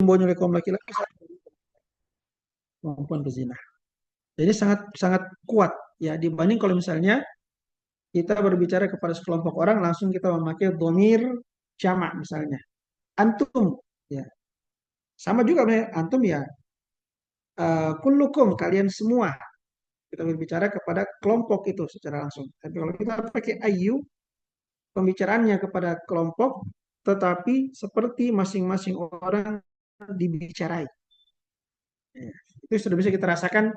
dibohongi oleh kaum laki-laki kemampuan berzina. Jadi sangat sangat kuat ya dibanding kalau misalnya kita berbicara kepada sekelompok orang langsung kita memakai domir jamak misalnya. Antum ya. Sama juga antum ya kullukum kalian semua. Kita berbicara kepada kelompok itu secara langsung. Tapi kalau kita pakai ayu pembicaraannya kepada kelompok tetapi seperti masing-masing orang dibicarai. Ya. Itu sudah bisa kita rasakan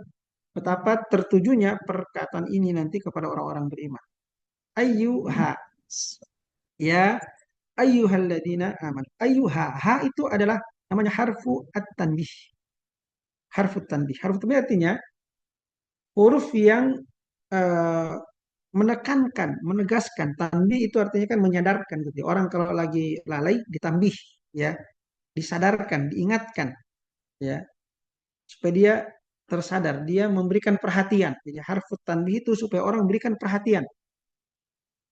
betapa tertujunya perkataan ini nanti kepada orang-orang beriman. Ayyuha ya ayyuhalladzina aman. Ayyuha ha itu adalah namanya harfu at-tanbih. Harfu tanbih. Harfu tanbih artinya huruf yang eh, menekankan, menegaskan. Tanbih itu artinya kan menyadarkan gitu. Orang kalau lagi lalai ditambih ya, disadarkan, diingatkan ya, supaya dia tersadar, dia memberikan perhatian. Jadi harfu tanbih itu supaya orang memberikan perhatian.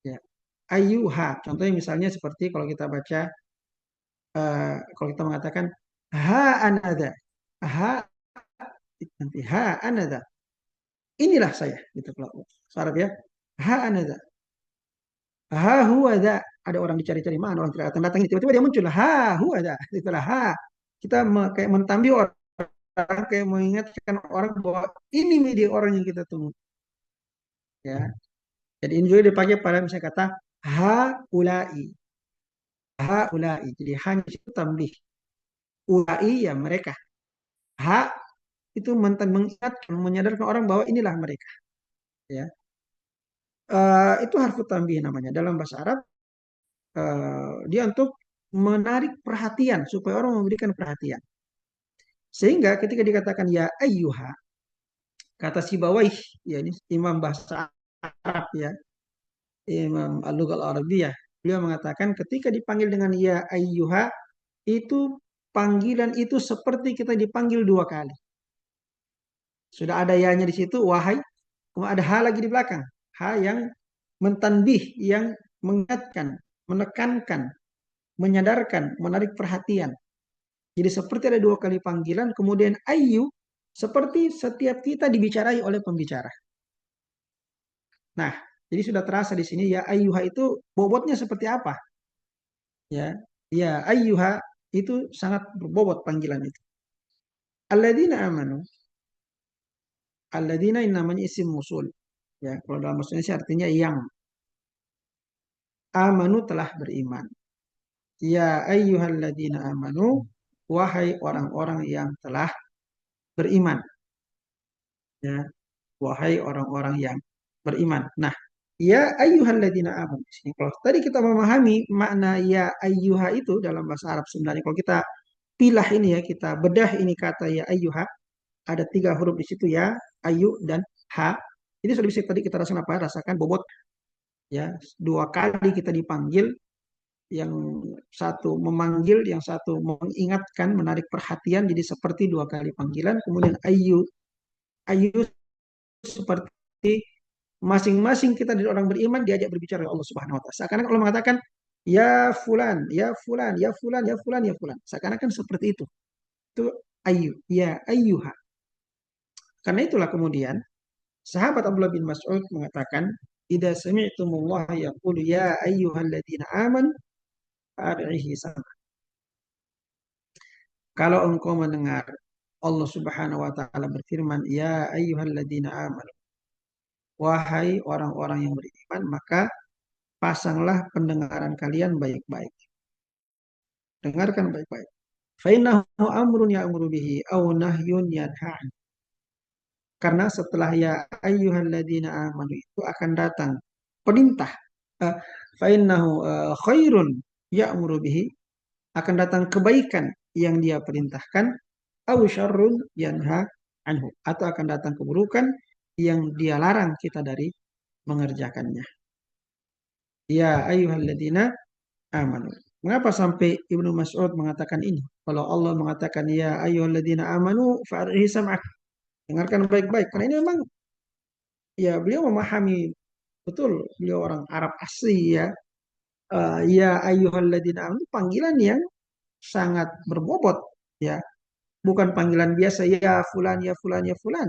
Ya. Ayyuha. Contohnya misalnya seperti kalau kita baca kalau kita mengatakan ha anada. Ha nanti ha anada. Inilah saya gitu kalau Arab ya. Ha anada. Ha huwa da. Ada orang dicari-cari mana orang tidak datang-datang tiba-tiba dia muncul. Ha huwa da. Itulah ha. Kita kayak mentambih orang kayak mengingatkan orang bahwa ini dia orang yang kita tunggu ya. Jadi ini juga dipakai pada misalnya kata ha ulai. Ha ulai. Jadi hanya itu tambih. Ulai ya mereka. Ha itu mengingatkan, menyadarkan orang bahwa inilah mereka. Ya, itu harfu tanbih namanya dalam bahasa Arab. Dia untuk menarik perhatian supaya orang memberikan perhatian. Sehingga ketika dikatakan ya ayyuha, kata Sibawayh, ya ini imam bahasa Arab ya, imam al-lughah al-arabiyah, beliau mengatakan ketika dipanggil dengan ya ayyuha itu panggilan itu seperti kita dipanggil dua kali. Sudah ada ya-nya di situ, wahai, kemudian ada ha lagi di belakang. Ha yang mentanbih, yang mengingatkan, menekankan, menyadarkan, menarik perhatian. Jadi seperti ada dua kali panggilan, kemudian ayu, seperti setiap kita dibicarai oleh pembicara. Nah, jadi sudah terasa di sini ya ayyuha itu bobotnya seperti apa? Ya, ya ayyuha itu sangat berbobot panggilan itu. Alladzina amanu. Alladzina ini namanya isim musul. Ya, kalau dalam bahasa Indonesia artinya yang amanu telah beriman. Ya ayyuhalladzina amanu, wahai orang-orang yang telah beriman. Ya, wahai orang-orang yang beriman. Nah, ya ayyuhalladzina amanu. Kalau tadi kita memahami makna ya ayyuha itu dalam bahasa Arab sebenarnya. Kalau kita pilah ini ya, kita bedah ini kata ya ayyuha. Ada tiga huruf di situ ya, ayu dan ha. Ini sudah bisa tadi kita rasakan apa? Rasakan bobot ya. Dua kali kita dipanggil, yang satu memanggil, yang satu mengingatkan, menarik perhatian. Jadi seperti dua kali panggilan. Kemudian ayu, ayu seperti masing-masing kita dari orang beriman diajak berbicara oleh Allah Subhanahu Wa Taala. Seakan-akan Allah mengatakan ya fulan, ya fulan, ya fulan, ya fulan, ya fulan. Seakan-akan seperti itu. Itu ayu, ya ayyuha. Karena itulah kemudian sahabat Abdullah bin Mas'ud mengatakan, "Idza sami'tumullaha yaqulu ya ayyuhalladzina amanu fa'arihi sama." Kalau engkau mendengar Allah Subhanahu wa taala berfirman, "Ya ayyuhalladzina amanu." Wahai orang-orang yang beriman, maka pasanglah pendengaran kalian baik-baik. Dengarkan baik-baik. Fa innahu amrun ya'muru bihi aw nahyun yanha. Karena setelah ya ayyuhalladzina amanu itu akan datang perintah. Fa innahu khairun ya'muru bihi, akan datang kebaikan yang dia perintahkan, aw syarrun yanha anhu, atau akan datang keburukan yang dia larang kita dari mengerjakannya. Ya ayyuhalladzina amanu. Mengapa sampai Ibnu Mas'ud mengatakan ini? Kalau Allah mengatakan ya ayyuhalladzina amanu fa'rihi sam'ak. Dengarkan baik-baik. Karena ini memang ya beliau memahami betul, beliau orang Arab asli ya. Ya ayyuhalladzina amanu panggilan yang sangat berbobot ya, bukan panggilan biasa ya fulan ya fulan ya fulan,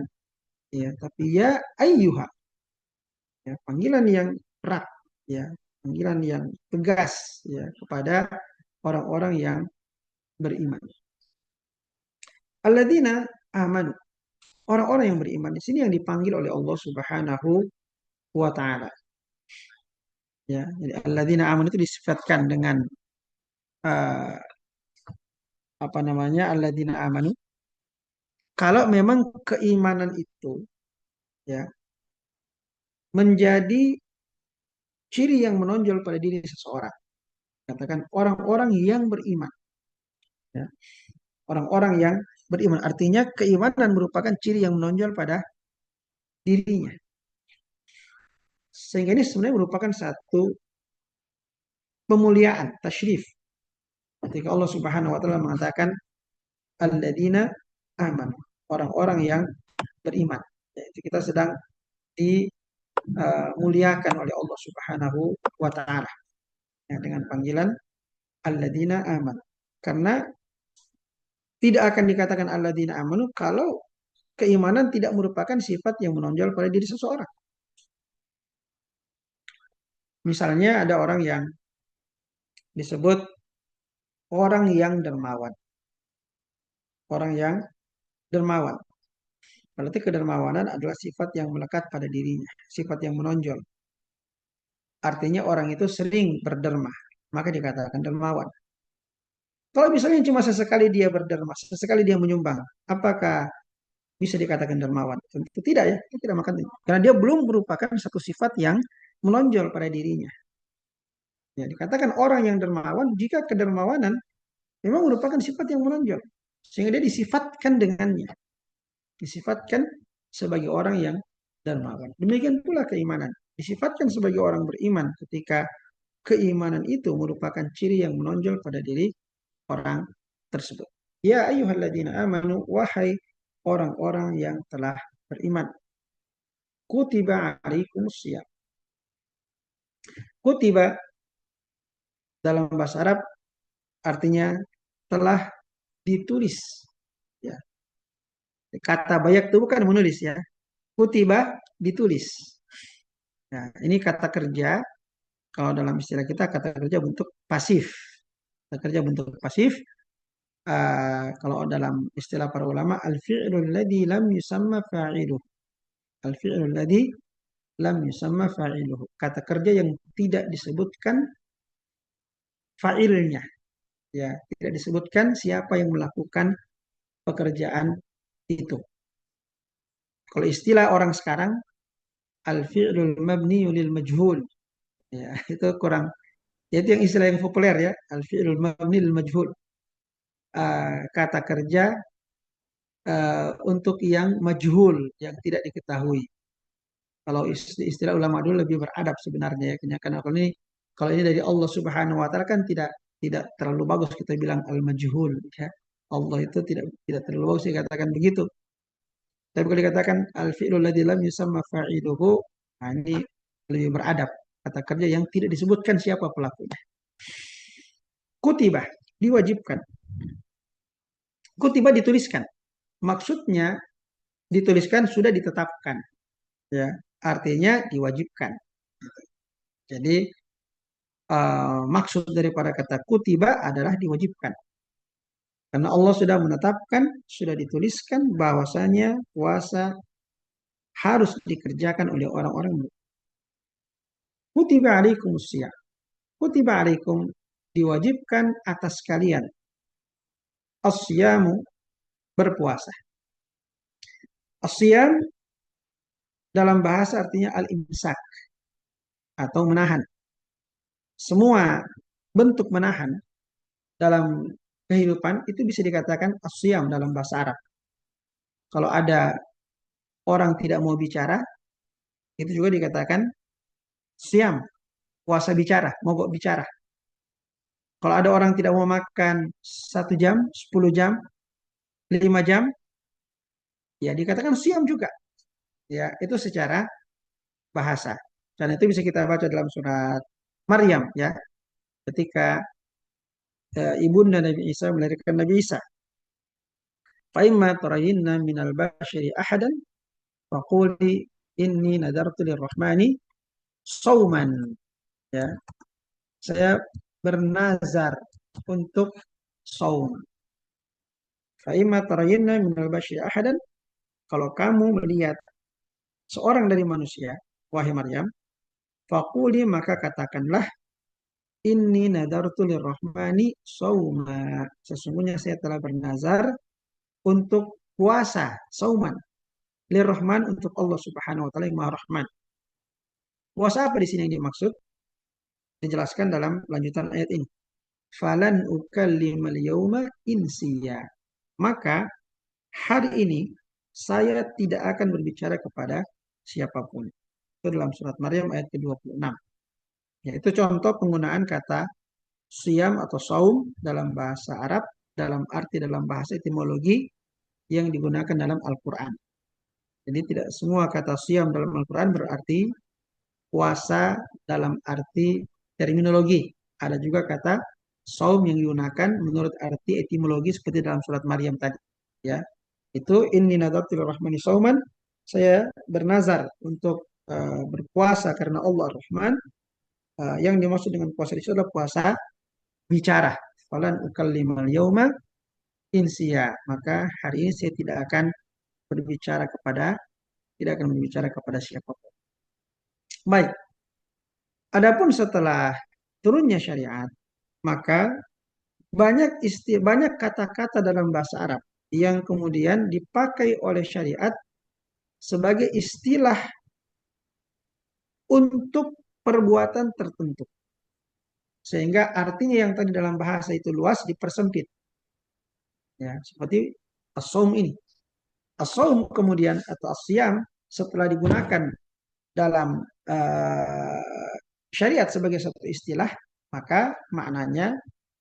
ya, tapi ya ayyuha, ya, panggilan yang erat, ya, panggilan yang tegas, ya, kepada orang-orang yang beriman. Alladzina amanu, orang-orang yang beriman di sini yang dipanggil oleh Allah Subhanahu wa taala. Ya, jadi alladzina amanu itu disifatkan dengan uh, apa namanya? Alladzina amanu. Kalau memang keimanan itu, ya, menjadi ciri yang menonjol pada diri seseorang. Katakan orang-orang yang beriman, ya. Orang-orang yang beriman artinya keimanan merupakan ciri yang menonjol pada dirinya. Sehingga ini sebenarnya merupakan satu pemuliaan, tasyrif. Ketika Allah Subhanahu wa taala mengatakan alladzina aman, orang-orang yang beriman. Yaitu kita sedang dimuliakan oleh Allah Subhanahu wa taala, ya, dengan panggilan alladzina aman. Karena tidak akan dikatakan alladzina amanu kalau keimanan tidak merupakan sifat yang menonjol pada diri seseorang. Misalnya ada orang yang disebut orang yang dermawan. Orang yang dermawan. Berarti kedermawanan adalah sifat yang melekat pada dirinya. Sifat yang menonjol. Artinya orang itu sering berderma. Maka dikatakan dermawan. Kalau misalnya cuma sesekali dia berderma, sesekali dia menyumbang, apakah bisa dikatakan dermawan? Tentu tidak, ya, itu tidak makan. Karena dia belum merupakan satu sifat yang menonjol pada dirinya. Ya, dikatakan orang yang dermawan jika kedermawanan memang merupakan sifat yang menonjol. Sehingga dia disifatkan dengannya. Disifatkan sebagai orang yang dermawan. Demikian pula keimanan. Disifatkan sebagai orang beriman ketika keimanan itu merupakan ciri yang menonjol pada diri orang tersebut. Ya ayyuhalladzina amanu, wahai orang-orang yang telah beriman. Kutiba alaikumusiyam. Kutiba dalam bahasa Arab artinya telah ditulis. Ya. Kata bayak itu bukan menulis, ya. Kutiba ditulis. Nah, ini kata kerja. Kalau dalam istilah kita kata kerja bentuk pasif. Kata kerja bentuk pasif. Kalau dalam istilah para ulama, al-fi'lul ladzi lam yusamma fa'iluh. Al-fi'lul ladzi lam yusamma fa'iluh. Kata kerja yang tidak disebutkan fa'ilnya. Ya, tidak disebutkan siapa yang melakukan pekerjaan itu. Kalau istilah orang sekarang, al-fi'lul mabni lil majhul. Ya, itu kurang. Itu yang istilah yang populer, ya, al-fi'lul mabni lil majhul. Kata kerja untuk yang majhul, yang tidak diketahui. Kalau istilah ulama dulu lebih beradab sebenarnya, ya. Karena kalau ini dari Allah Subhanahu wa taala kan tidak terlalu bagus kita bilang al-majhul, ya. Allah itu tidak terlalu bagus dikatakan begitu. Tapi kalau dikatakan al-fi'lul ladzi lam yusamma fa'iluhu, nah ini lebih beradab. Kata kerja yang tidak disebutkan siapa pelakunya. Kutibah, diwajibkan. Kutibah dituliskan. Maksudnya dituliskan sudah ditetapkan, ya, artinya diwajibkan. Jadi maksud daripada kata kutiba adalah diwajibkan, karena Allah sudah menetapkan, sudah dituliskan bahwasanya puasa harus dikerjakan oleh orang-orang mukmin. Kutiba alaikum siyam, kutiba alaikum, diwajibkan atas kalian, asyamu, berpuasa. Asyam dalam bahasa artinya al-imsak, atau menahan. Semua bentuk menahan dalam kehidupan itu bisa dikatakan asyam dalam bahasa Arab. Kalau ada orang tidak mau bicara, itu juga dikatakan siam, puasa bicara, mogok bicara. Kalau ada orang tidak mau makan 1 jam, 10 jam, 5 jam, ya dikatakan siam juga. Ya, itu secara bahasa. Dan itu bisa kita baca dalam surat Maryam, ya, ketika ibunda Nabi Isa melahirkan Nabi Isa. Fa imma tarayinna minal bashari ahadan faquli inni nadartu lirrahmani sauman. Ya, saya bernazar untuk saum. Fa imma tarayinna minal bashari ahadan, kalau kamu melihat seorang dari manusia, wahai Maryam, faquli, maka katakanlah, inni nadartu lirrahmani sauma. Sesungguhnya saya telah bernazar untuk puasa, sauman. Lirrahman, untuk Allah Subhanahu wa taala yang Maha Rahman. Puasa apa di sini yang dimaksud? Dijelaskan dalam lanjutan ayat ini. Falan ukallimal yauma insiya. Maka hari ini saya tidak akan berbicara kepada siapapun. Itu dalam surat Maryam ayat ke-26. Yaitu contoh penggunaan kata siam atau saum dalam bahasa Arab, dalam bahasa etimologi yang digunakan dalam Al-Quran. Jadi tidak semua kata siam dalam Al-Quran berarti puasa dalam arti terminologi. Ada juga kata saum yang digunakan menurut arti etimologi seperti dalam surat Maryam tadi. Ya, itu inni nadartu lirrahmani sauman. Saya bernazar untuk berpuasa karena Allah Ar-Rahman. Yang dimaksud dengan puasa itu adalah puasa bicara. Falan ukallimal yauma insiya. Maka hari ini saya tidak akan berbicara kepada siapapun. Baik. Adapun setelah turunnya syariat, maka banyak kata-kata dalam bahasa Arab yang kemudian dipakai oleh syariat sebagai istilah untuk perbuatan tertentu. Sehingga artinya yang tadi dalam bahasa itu luas dipersempit. Ya, seperti as-saum ini. As-saum kemudian atau as-siyam setelah digunakan dalam syariat sebagai satu istilah, maka maknanya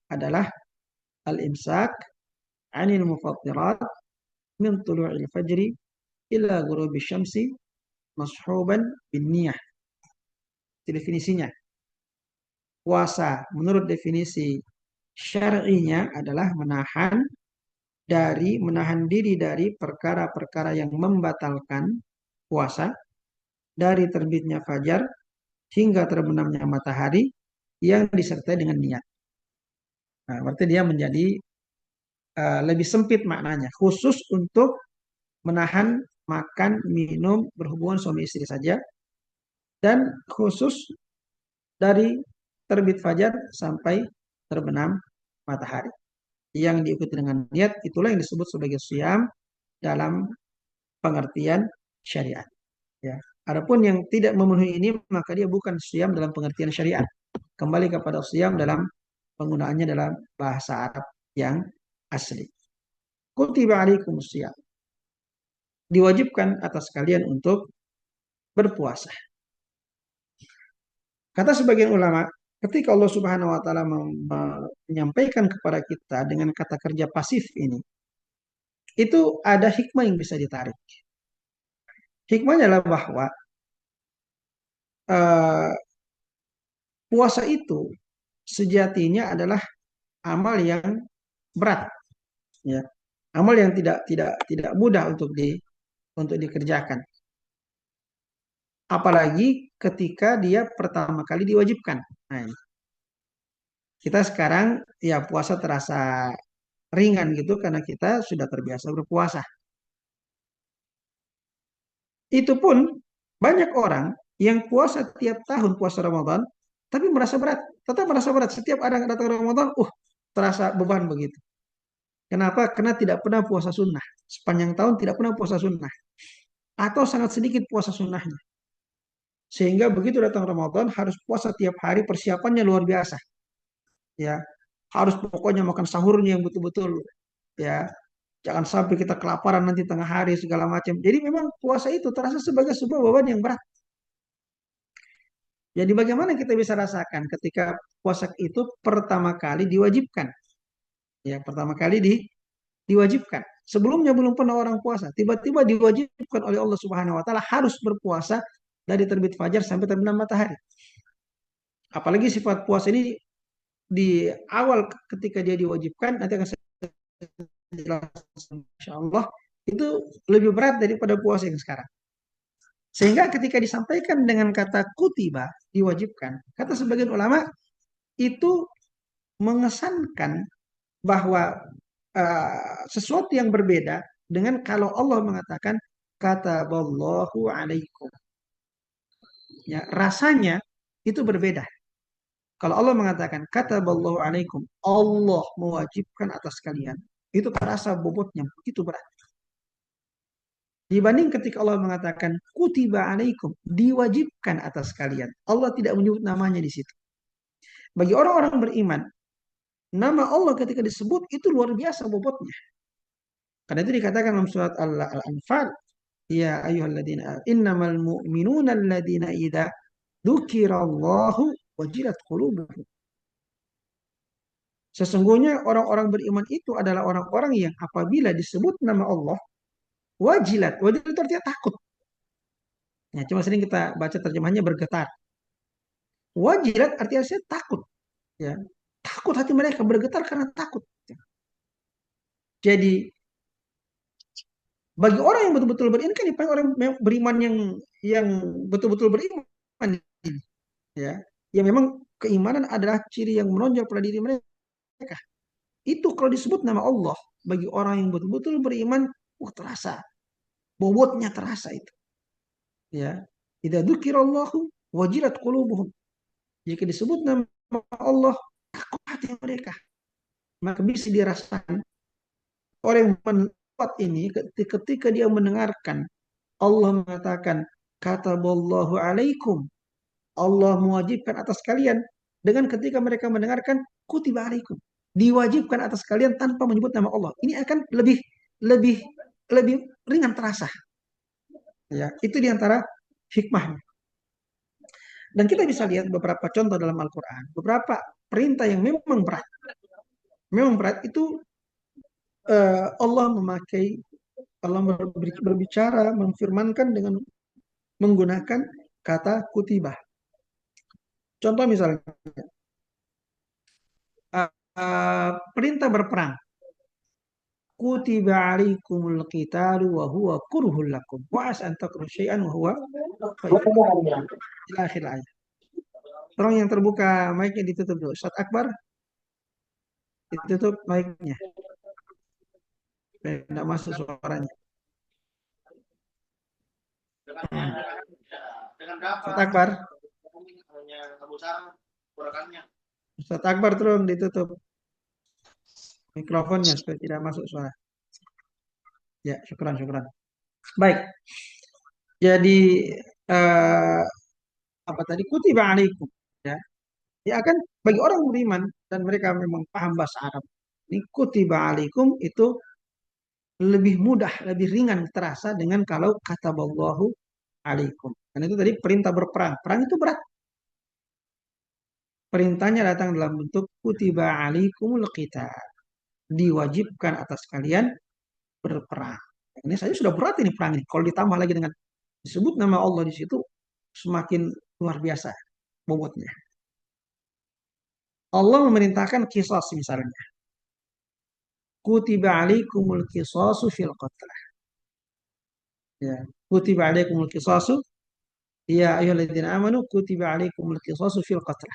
adalah al-imsak anil mufattirat min tulu'il fajri ila ghurubi syamsi mashuban bin niyah. Itu definisinya. Puasa menurut definisi syar'inya adalah menahan diri dari perkara-perkara yang membatalkan puasa dari terbitnya fajar hingga terbenamnya matahari yang disertai dengan niat. Nah, berarti dia menjadi lebih sempit maknanya, khusus untuk menahan makan, minum, berhubungan suami istri saja, dan khusus dari terbit fajar sampai terbenam matahari. Yang diikuti dengan niat, itulah yang disebut sebagai siyam dalam pengertian syariat. Ya. Adapun yang tidak memenuhi ini, maka dia bukan siyam dalam pengertian syariat. Kembali kepada siyam dalam penggunaannya dalam bahasa Arab yang asli. Kutiba alaikumus siyam. Diwajibkan atas kalian untuk berpuasa. Kata sebagian ulama, ketika Allah Subhanahu wa taala menyampaikan kepada kita dengan kata kerja pasif ini, itu ada hikmah yang bisa ditarik. Hikmahnya adalah bahwa uh, puasa itu sejatinya adalah amal yang berat, ya. Amal yang tidak mudah untuk dikerjakan. Apalagi ketika dia pertama kali diwajibkan. Nah, kita sekarang ya puasa terasa ringan gitu karena kita sudah terbiasa berpuasa. Itu pun banyak orang yang puasa tiap tahun puasa Ramadan, tapi merasa berat, tetap merasa berat. Setiap ada datang Ramadan, terasa beban begitu. Kenapa? Karena tidak pernah puasa sunnah. Sepanjang tahun tidak pernah puasa sunnah. Atau sangat sedikit puasa sunnahnya. Sehingga begitu datang Ramadan harus puasa tiap hari, persiapannya luar biasa. Ya, harus pokoknya makan sahurnya yang betul-betul, ya. Jangan sampai kita kelaparan nanti tengah hari segala macam. Jadi memang puasa itu terasa sebagai sebuah beban yang berat. Jadi bagaimana kita bisa rasakan ketika puasa itu pertama kali diwajibkan? Ya, pertama kali diwajibkan. Sebelumnya belum pernah orang puasa, tiba-tiba diwajibkan oleh Allah Subhanahu wa taala harus berpuasa dari terbit fajar sampai terbenam matahari. Apalagi sifat puasa ini di awal ketika dia diwajibkan nanti akan jelas, Masya Allah, itu lebih berat daripada puasa yang sekarang. Sehingga ketika disampaikan dengan kata kutiba, diwajibkan, kata sebagian ulama, itu mengesankan bahwa sesuatu yang berbeda dengan kalau Allah mengatakan kata Allahu alaikum. Ya, rasanya itu berbeda. Kalau Allah mengatakan kata Allahu alaikum, Allah mewajibkan atas kalian. Itu terasa bobotnya begitu berat. Dibanding ketika Allah mengatakan kutiba alaikum, diwajibkan atas kalian. Allah tidak menyebut namanya di situ. Bagi orang-orang beriman, nama Allah ketika disebut itu luar biasa bobotnya. Karena itu dikatakan dalam surat Al-Anfal, ya ayyuhalladzina innamal mu'minuna alladzina idza dzukirallahu wajilat qulubuhum. Sesungguhnya orang-orang beriman itu adalah orang-orang yang apabila disebut nama Allah, wajilat. Wajilat itu artinya takut. Ya, cuma sering kita baca terjemahannya bergetar. Wajilat artinya saya takut. Ya, takut hati mereka bergetar karena takut. Jadi bagi orang yang betul-betul beriman kan dipanggil orang beriman yang betul-betul beriman, ya. Yang memang keimanan adalah ciri yang menonjol pada diri mereka. Itu kalau disebut nama Allah bagi orang yang betul-betul beriman, terasa, bobotnya terasa itu. Ya, idza dzukirallahu wajilat qulubuhum. Jika disebut nama Allah, takut hati mereka. Maka bisa dirasakan orang yang mendapat ini ketika dia mendengarkan Allah mengatakan kata Allahu alaikum, Allah mewajibkan atas kalian, dengan ketika mereka mendengarkan kutiba alaikum, diwajibkan atas kalian tanpa menyebut nama Allah. Ini akan lebih lebih lebih ringan terasa. Ya, itu diantara hikmahnya. Dan kita bisa lihat beberapa contoh dalam Al-Quran, beberapa perintah yang memang berat. Memang berat itu Allah memakai, Allah berbicara, memfirmankan dengan menggunakan kata kutibah. Contoh misalnya, perintah berperang. Kutiba alaikumul qitalu wa huwa kurhul lakum. Wa as an takrahu syai'an wa huwa khairun. Ila akhir ayat. Tolong yang terbuka mic-nya ditutup dulu. Ustaz Akbar, ditutup mic-nya. Tidak masuk suaranya. Ustaz Akbar. Ustaz Akbar tolong ditutup mikrofonnya supaya tidak masuk suara. Ya, syukran, syukran. Baik. Jadi apa tadi kutiba alaikum, ya. Ya akan bagi orang beriman dan mereka memang paham bahasa Arab. Ini kutiba alaikum itu lebih mudah, lebih ringan terasa dengan kalau kata Allahu alaikum. Karena itu tadi perintah berperang. Perang itu berat. Perintahnya datang dalam bentuk kutiba alaikumul qital. Diwajibkan atas kalian berperang. Ini saja sudah berat ini perang ini. Kalau ditambah lagi dengan disebut nama Allah di situ, semakin luar biasa bobotnya. Allah memerintahkan qisas misalnya. Kutiba alaikumul qisasu fil qatl. Ya, kutiba alaikumul qisasu ya ayyuhalladzina amanu kutiba alaikumul qisasu fil qatl.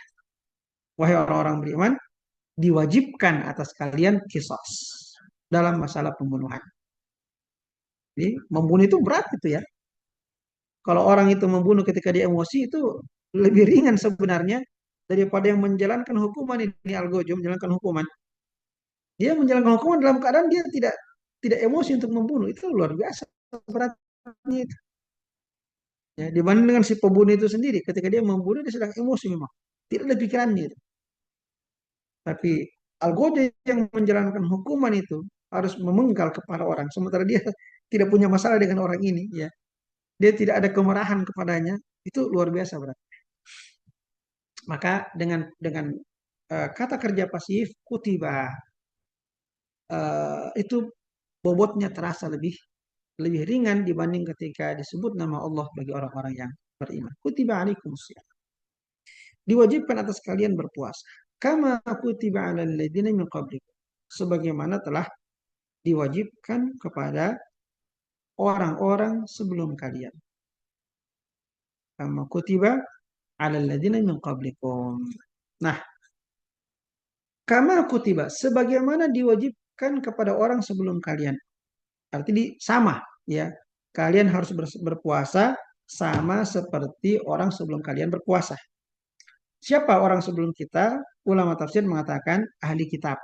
Wahai orang-orang beriman, diwajibkan atas kalian qisas dalam masalah pembunuhan. Jadi membunuh itu berat itu ya. Kalau orang itu membunuh ketika dia emosi itu lebih ringan sebenarnya daripada yang menjalankan hukuman ini algojo menjalankan hukuman. Dia menjalankan hukuman dalam keadaan dia tidak emosi untuk membunuh itu luar biasa beratnya itu. Ya, dibanding dengan si pembunuh itu sendiri ketika dia membunuh dia sedang emosi memang tidak ada pikirannya itu. Tapi algojo yang menjalankan hukuman itu harus memenggal kepala orang sementara dia tidak punya masalah dengan orang ini ya. Dia tidak ada kemarahan kepadanya itu luar biasa berat. Maka dengan kata kerja pasif kutiba itu bobotnya terasa lebih ringan dibanding ketika disebut nama Allah bagi orang-orang yang beriman. Kutiba alaikumusiyam. Diwajibkan atas kalian berpuasa. Kama kutiba alal ladzina min qablikum. Sebagaimana telah diwajibkan kepada orang-orang sebelum kalian. Kama kutiba 'alal ladzina min qablikum. Nah, kama kutiba sebagaimana diwajibkan kepada orang sebelum kalian. Artinya sama ya. Kalian harus berpuasa sama seperti orang sebelum kalian berpuasa. Siapa orang sebelum kita? Ulama tafsir mengatakan ahli kitab,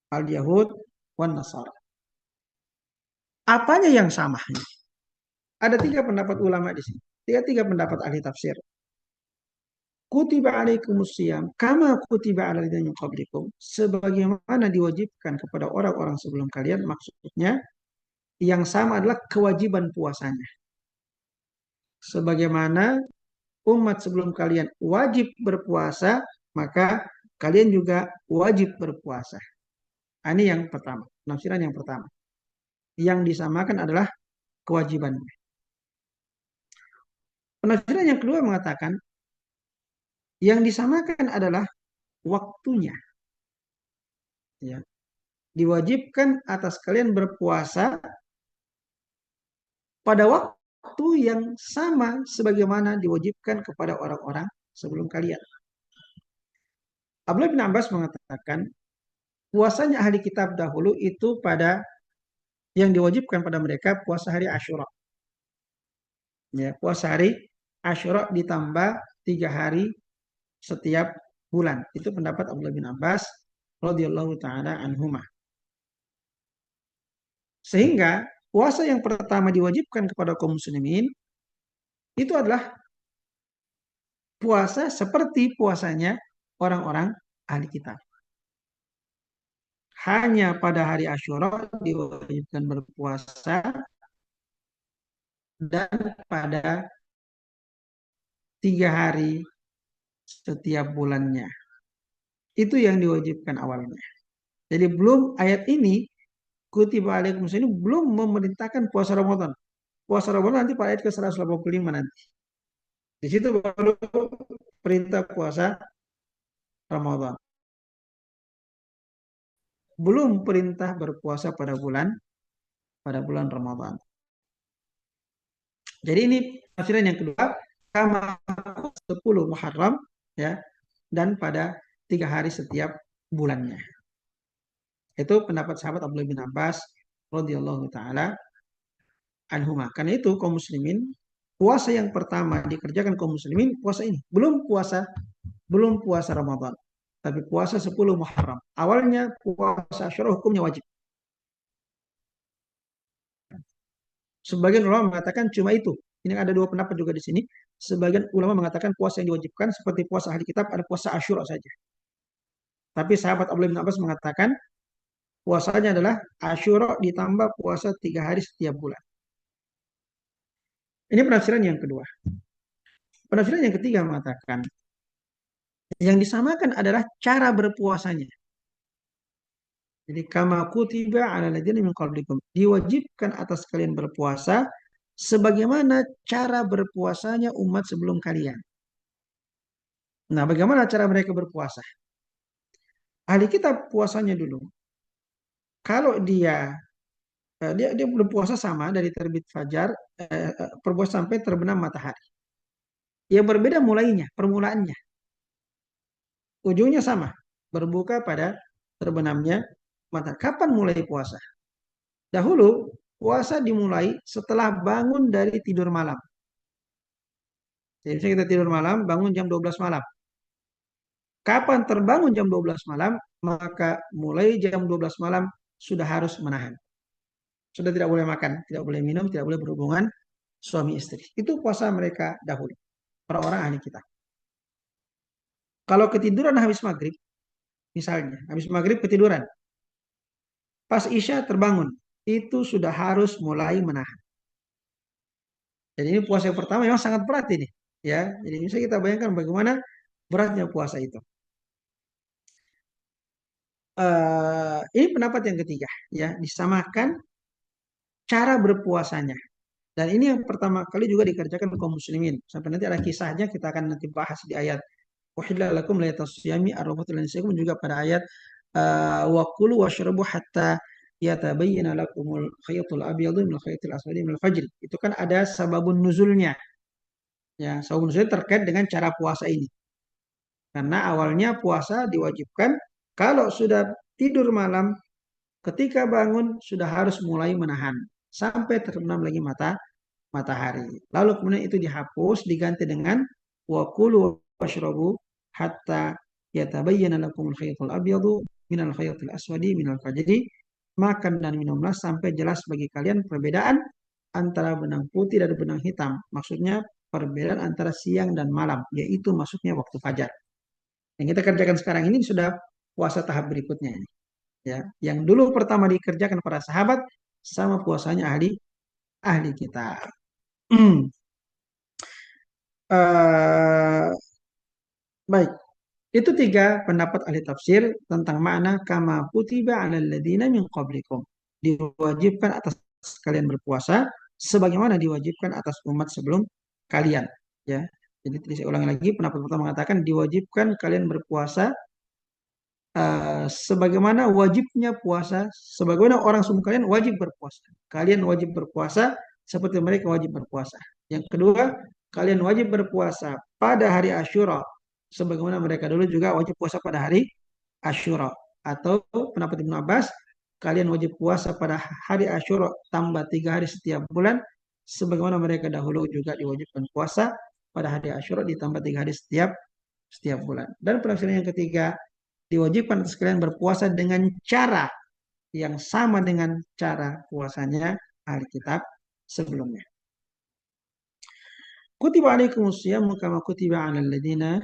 al-Yahud wan Nasara. Apanya yang sama? Ada tiga pendapat ulama di sini. Tiga pendapat ahli tafsir. Kutiba alaikumusiyam kama kutiba ala ladzina min qablikum. Sebagaimana diwajibkan kepada orang-orang sebelum kalian, maksudnya yang sama adalah kewajiban puasanya. Sebagaimana umat sebelum kalian wajib berpuasa, maka kalian juga wajib berpuasa. Ini yang pertama, penafsiran yang pertama. Yang disamakan adalah kewajibannya. Penafsiran yang kedua mengatakan yang disamakan adalah waktunya. Ya. Diwajibkan atas kalian berpuasa pada waktu yang sama sebagaimana diwajibkan kepada orang-orang sebelum kalian. Abdullah bin Abbas mengatakan puasanya ahli kitab dahulu itu pada yang diwajibkan pada mereka puasa hari Asyura. Ya, puasa hari Asyura ditambah 3 hari setiap bulan. Itu pendapat Abdullah bin Abbas radhiyallahu taala anhuma. Sehingga puasa yang pertama diwajibkan kepada kaum muslimin itu adalah puasa seperti puasanya orang-orang ahli kitab. Hanya pada hari Asyura diwajibkan berpuasa dan pada 3 hari setiap bulannya. Itu yang diwajibkan awalnya. Jadi belum ayat ini kutiba alaikum ini belum memerintahkan puasa Ramadan. Puasa Ramadan nanti pada ayat ke-185 nanti. Di situ baru perintah puasa Ramadan. Belum perintah berpuasa pada bulan Ramadan. Jadi ini tafsiran yang kedua, kama 10 Muharram ya, dan pada 3 hari setiap bulannya. Itu pendapat sahabat Abdullah bin Abbas radhiyallahu taala anhuma. Karena itu kaum muslimin puasa yang pertama dikerjakan kaum muslimin puasa ini, belum puasa Ramadan, tapi puasa 10 Muharram. Awalnya puasa Asyura hukumnya wajib. Sebagian ulama mengatakan cuma itu. Ini ada dua pendapat juga di sini. Sebagian ulama mengatakan puasa yang diwajibkan seperti puasa ahli kitab ada puasa Asyura saja. Tapi sahabat Abdullah bin Abbas mengatakan puasanya adalah Asyura ditambah puasa 3 hari setiap bulan. Ini penafsiran yang kedua. Penafsiran yang ketiga mengatakan yang disamakan adalah cara berpuasanya. Jadi kama kutiba 'ala ladzina min qablikum. Diwajibkan atas kalian berpuasa sebagaimana cara berpuasanya umat sebelum kalian. Nah, bagaimana cara mereka berpuasa? Ahli kitab puasanya dulu. Kalau dia berpuasa sama dari terbit fajar berpuasa sampai terbenam matahari. Yang berbeda mulainya, permulaannya. Ujungnya sama, berbuka pada terbenamnya matahari. Kapan mulai puasa? Dahulu puasa dimulai setelah bangun dari tidur malam. Jadi misalnya kita tidur malam, bangun jam 12 malam. Kapan terbangun jam 12 malam, maka mulai jam 12 malam sudah harus menahan. Sudah tidak boleh makan, tidak boleh minum, tidak boleh berhubungan suami istri. Itu puasa mereka dahulu. Orang-orang ahli kita. Kalau ketiduran habis maghrib, misalnya, habis maghrib ketiduran. Pas Isya terbangun, itu sudah harus mulai menahan. Jadi ini puasa yang pertama memang sangat berat ini. Ya, jadi bisa kita bayangkan bagaimana beratnya puasa itu. Ini pendapat yang ketiga, ya disamakan cara berpuasanya. Dan ini yang pertama kali juga dikerjakan kaum muslimin. Sampai nanti ada kisahnya kita akan nanti bahas di ayat wahilla lakum la yatasyami arrafatu lansikum juga pada ayat wa kulu washrabu hatta yatabayyana lakumul khaytul abyadu minal khaytil aswadi minal fajr. Itu kan ada sababun nuzulnya. Ya, sababun nuzulnya terkait dengan cara puasa ini. Karena awalnya puasa diwajibkan kalau sudah tidur malam, ketika bangun sudah harus mulai menahan sampai terbenam lagi matahari. Lalu kemudian itu dihapus diganti dengan wa kulu washrabu hatta yatabayyana lakumul khaytul abyadu minal khaytil aswadi minal fajr. Jadi makan dan minumlah sampai jelas bagi kalian perbedaan antara benang putih dan benang hitam. Maksudnya perbedaan antara siang dan malam, yaitu maksudnya waktu fajar. Yang kita kerjakan sekarang ini sudah puasa tahap berikutnya ini. Ya, yang dulu pertama dikerjakan para sahabat sama puasanya ahli ahli kita. Eh, baik, itu tiga pendapat ahli tafsir tentang makna kama kutiba alal ladina min qablikum. Diwajibkan atas kalian berpuasa sebagaimana diwajibkan atas umat sebelum kalian. Ya, jadi saya ulangi lagi pendapat pertama mengatakan diwajibkan kalian berpuasa sebagaimana wajibnya puasa, sebagaimana orang sebelum kalian wajib berpuasa. Kalian wajib berpuasa seperti mereka wajib berpuasa. Yang kedua, kalian wajib berpuasa pada hari Asyura, sebagaimana mereka dulu juga wajib puasa pada hari Asyura. Atau pendapat Ibnu Abbas, kalian wajib puasa pada hari Asyura tambah 3 hari setiap bulan, sebagaimana mereka dahulu juga diwajibkan puasa pada hari Asyura ditambah 3 hari setiap bulan. Dan penafsiran yang ketiga, diwajibkan atas kalian berpuasa dengan cara yang sama dengan cara puasanya ahli kitab sebelumnya. Kutiba alaikumusiyam kama kutiba alal ladina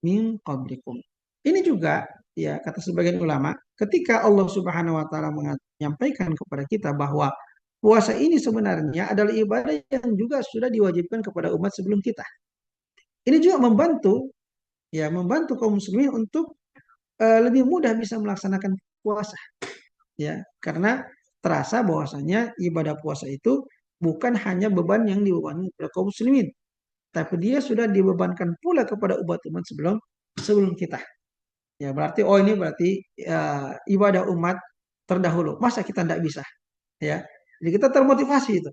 min qablikum. Ini juga ya kata sebagian ulama, ketika Allah Subhanahu wa taala menyampaikan kepada kita bahwa puasa ini sebenarnya adalah ibadah yang juga sudah diwajibkan kepada umat sebelum kita. Ini juga membantu kaum muslimin untuk lebih mudah bisa melaksanakan puasa. Ya, karena terasa bahwasanya ibadah puasa itu bukan hanya beban yang dibebankan kepada kaum muslimin, tapi dia sudah dibebankan pula kepada umat-umat sebelum kita. Ya, berarti ini berarti ibadah umat terdahulu. Masa kita tidak bisa? Ya. Jadi kita termotivasi itu.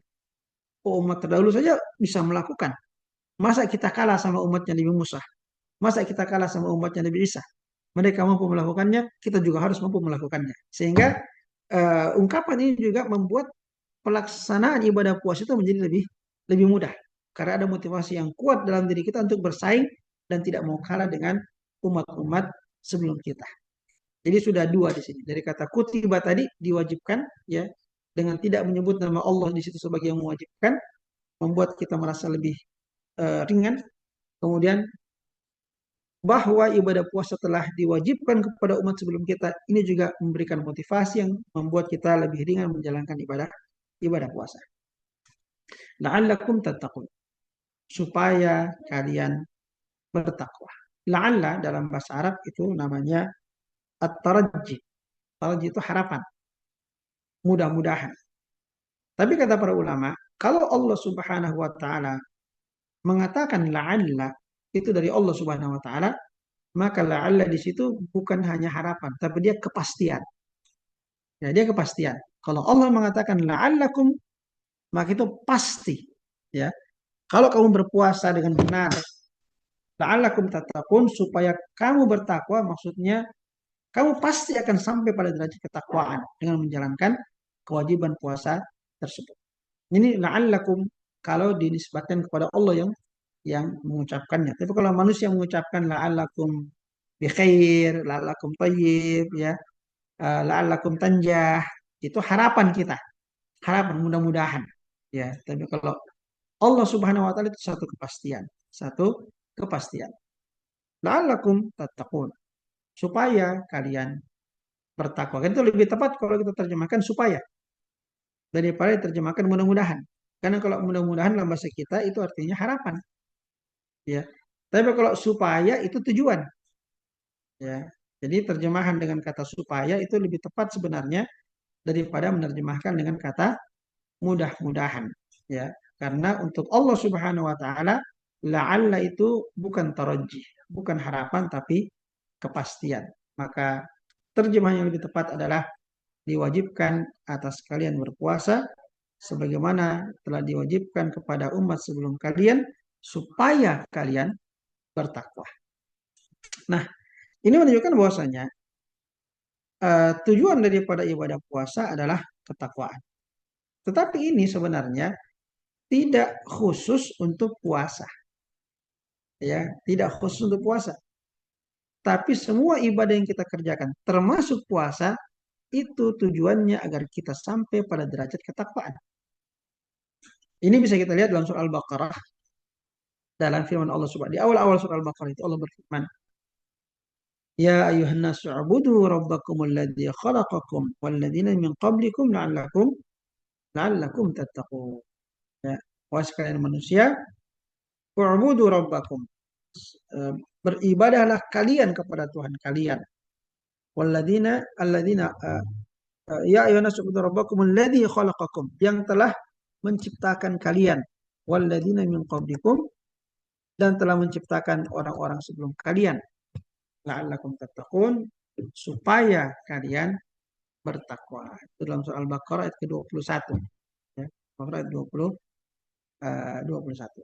Umat terdahulu saja bisa melakukan. Masa kita kalah sama umatnya Nabi Musa? Masa kita kalah sama umatnya Nabi Isa? Mereka mampu melakukannya, kita juga harus mampu melakukannya. Sehingga ungkapan ini juga membuat pelaksanaan ibadah puasa itu menjadi lebih lebih mudah. Karena ada motivasi yang kuat dalam diri kita untuk bersaing dan tidak mau kalah dengan umat-umat sebelum kita. Jadi sudah dua di sini. Dari kata kutiba tadi diwajibkan ya dengan tidak menyebut nama Allah di situ sebagai yang mewajibkan membuat kita merasa lebih ringan. Kemudian bahwa ibadah puasa telah diwajibkan kepada umat sebelum kita ini juga memberikan motivasi yang membuat kita lebih ringan menjalankan ibadah puasa. La'allakum tattaqun, supaya kalian bertakwa. La'alla dalam bahasa Arab itu namanya at-tarajji. Tarajji itu harapan, mudah-mudahan. Tapi kata para ulama, kalau Allah Subhanahu wa taala mengatakan la'alla itu dari Allah Subhanahu wa taala, maka la'alla di situ bukan hanya harapan, tapi dia kepastian. Ya, dia kepastian. Kalau Allah mengatakan la'allakum, maka itu pasti. Ya, kalau kamu berpuasa dengan benar, la'allakum tattaqun, supaya kamu bertakwa, maksudnya kamu pasti akan sampai pada derajat ketakwaan dengan menjalankan kewajiban puasa tersebut. Ini la'allakum kalau dinisbatkan kepada Allah yang mengucapkannya. Tapi kalau manusia mengucapkan la'allakum bi khair, la'allakum thayyib, ya, la'allakum tanjah, itu harapan kita, harapan mudah-mudahan. Ya, tapi kalau Allah Subhanahu wa taala itu satu kepastian. La'allakum tattaqun, supaya kalian bertakwa. Kan itu lebih tepat kalau kita terjemahkan supaya daripada terjemahkan mudah-mudahan. Karena kalau mudah-mudahan dalam bahasa kita itu artinya harapan, ya. Tapi kalau supaya itu tujuan, ya. Jadi terjemahan dengan kata supaya itu lebih tepat sebenarnya daripada menerjemahkan dengan kata mudah-mudahan, ya. Karena untuk Allah Subhanahu wa taala la'alla itu bukan tarajji, bukan harapan tapi kepastian. Maka terjemahan yang lebih tepat adalah diwajibkan atas kalian berpuasa sebagaimana telah diwajibkan kepada umat sebelum kalian supaya kalian bertakwa. Nah, ini menunjukkan bahwasanya tujuan daripada ibadah puasa adalah ketakwaan. Tetapi ini sebenarnya tidak khusus untuk puasa, ya, tidak khusus untuk puasa. Tapi semua ibadah yang kita kerjakan, termasuk puasa, itu tujuannya agar kita sampai pada derajat ketakwaan. Ini bisa kita lihat dalam surah Al-Baqarah, dalam firman Allah Subhanahu di awal-awal surah Al-Baqarah itu Allah berfirman, "Ya ayuhan nasu ubudu rabbakumul ladzi khalaqakum wal ladzina min qablikum la'allakum tattaqun." Ya, wahai sekalian manusia, ubudu rabbakum. Beribadahlah kalian kepada Tuhan kalian. Walladzina alladzina ya ayuhan nasu ubudu rabbakumul ladzi khalaqakum, yang telah menciptakan kalian, walladzina min qablikum, dan telah menciptakan orang-orang sebelum kalian, la'allakum tattaqun, supaya kalian bertakwa. Itu dalam surah Al-Baqarah ayat ke-21. Ya, Al-Baqarah ayat 21.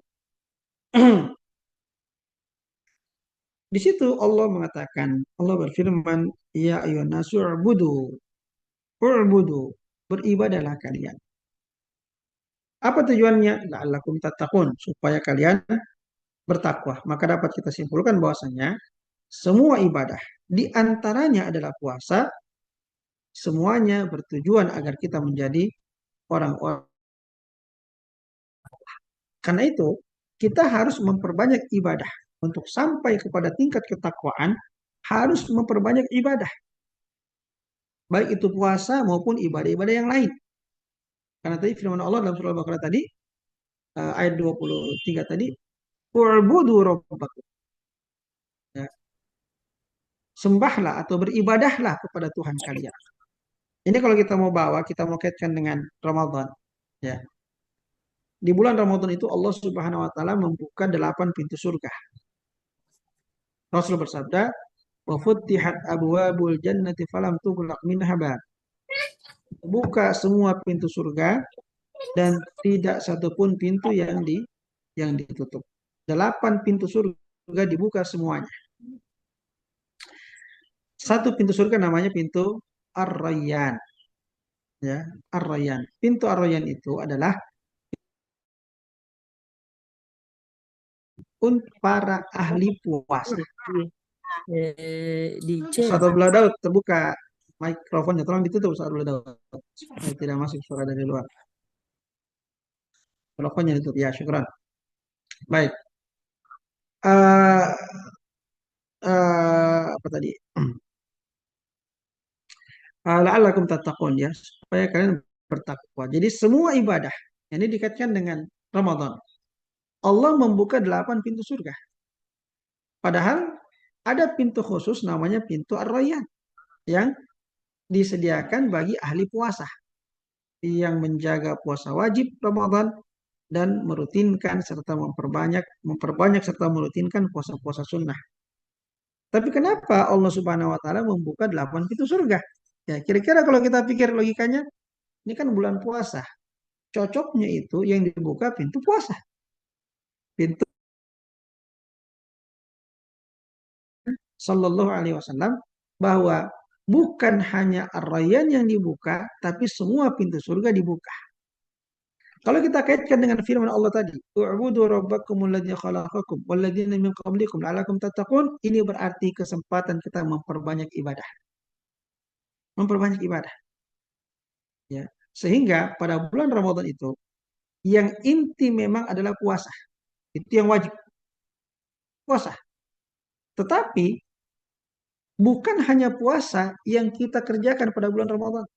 Di situ Allah mengatakan, Allah berfirman, ya ayyuhan nasu u'budu, beribadahlah kalian. Apa tujuannya? La'allakum tattaqun, supaya kalian bertakwa. Maka dapat kita simpulkan bahwasanya semua ibadah, di antaranya adalah puasa, semuanya bertujuan agar kita menjadi orang-orang. Karena itu, kita harus memperbanyak ibadah. Untuk sampai kepada tingkat ketakwaan, harus memperbanyak ibadah. Baik itu puasa maupun ibadah-ibadah yang lain. Karena tadi firman Allah dalam surah Al-Baqarah tadi, ayat 23 tadi, "U'budu rabbakum." Ya, sembahlah atau beribadahlah kepada Tuhan kalian. Ini kalau kita mau bawa, kita mau kaitkan dengan Ramadan. Ya. Di bulan Ramadan itu Allah Subhanahu wa taala membuka 8 pintu surga. Rasul bersabda, "Wa futtihat abwabul jannati falam tughlaq minha bab." Buka semua pintu surga dan tidak satupun pintu yang ditutup. 8 pintu surga dibuka semuanya. Satu pintu surga namanya pintu Ar-Rayyan. Ya, Ar-Rayyan. Pintu Ar-Rayyan itu adalah untuk para ahli puasa. Di Ustaz chat. Abdullah Daud terbuka mikrofonnya, tolong ditutup Ustaz Abdullah Daud supaya tidak masuk suara dari luar. Mikrofonnya ditutup ya, syukran. Baik. Uh, apa tadi? La'allakum tattaqun, ya, supaya kalian bertakwa. Jadi semua ibadah ini dikaitkan dengan Ramadan. Allah membuka 8 pintu surga. Padahal ada pintu khusus namanya pintu Ar-Rayyan yang disediakan bagi ahli puasa yang menjaga puasa wajib Ramadan dan merutinkan serta memperbanyak serta merutinkan puasa-puasa sunnah. Tapi kenapa Allah Subhanahu wa taala membuka 8 pintu surga? Ya, kira-kira kalau kita pikir logikanya, ini kan bulan puasa. Cocoknya itu yang dibuka pintu puasa. Pintu Sallallahu alaihi wasallam, bahwa bukan hanya Ar-Rayyan yang dibuka, tapi semua pintu surga dibuka. Kalau kita kaitkan dengan firman Allah tadi, "U'budu rabbakumul ladzi khalaqakum wal ladzina min qablikum la'allakum tattaqun," ini berarti kesempatan kita memperbanyak ibadah. Memperbanyak ibadah. Ya. Sehingga pada bulan Ramadan itu yang inti memang adalah puasa. Itu yang wajib. Puasa. Tetapi bukan hanya puasa yang kita kerjakan pada bulan Ramadan.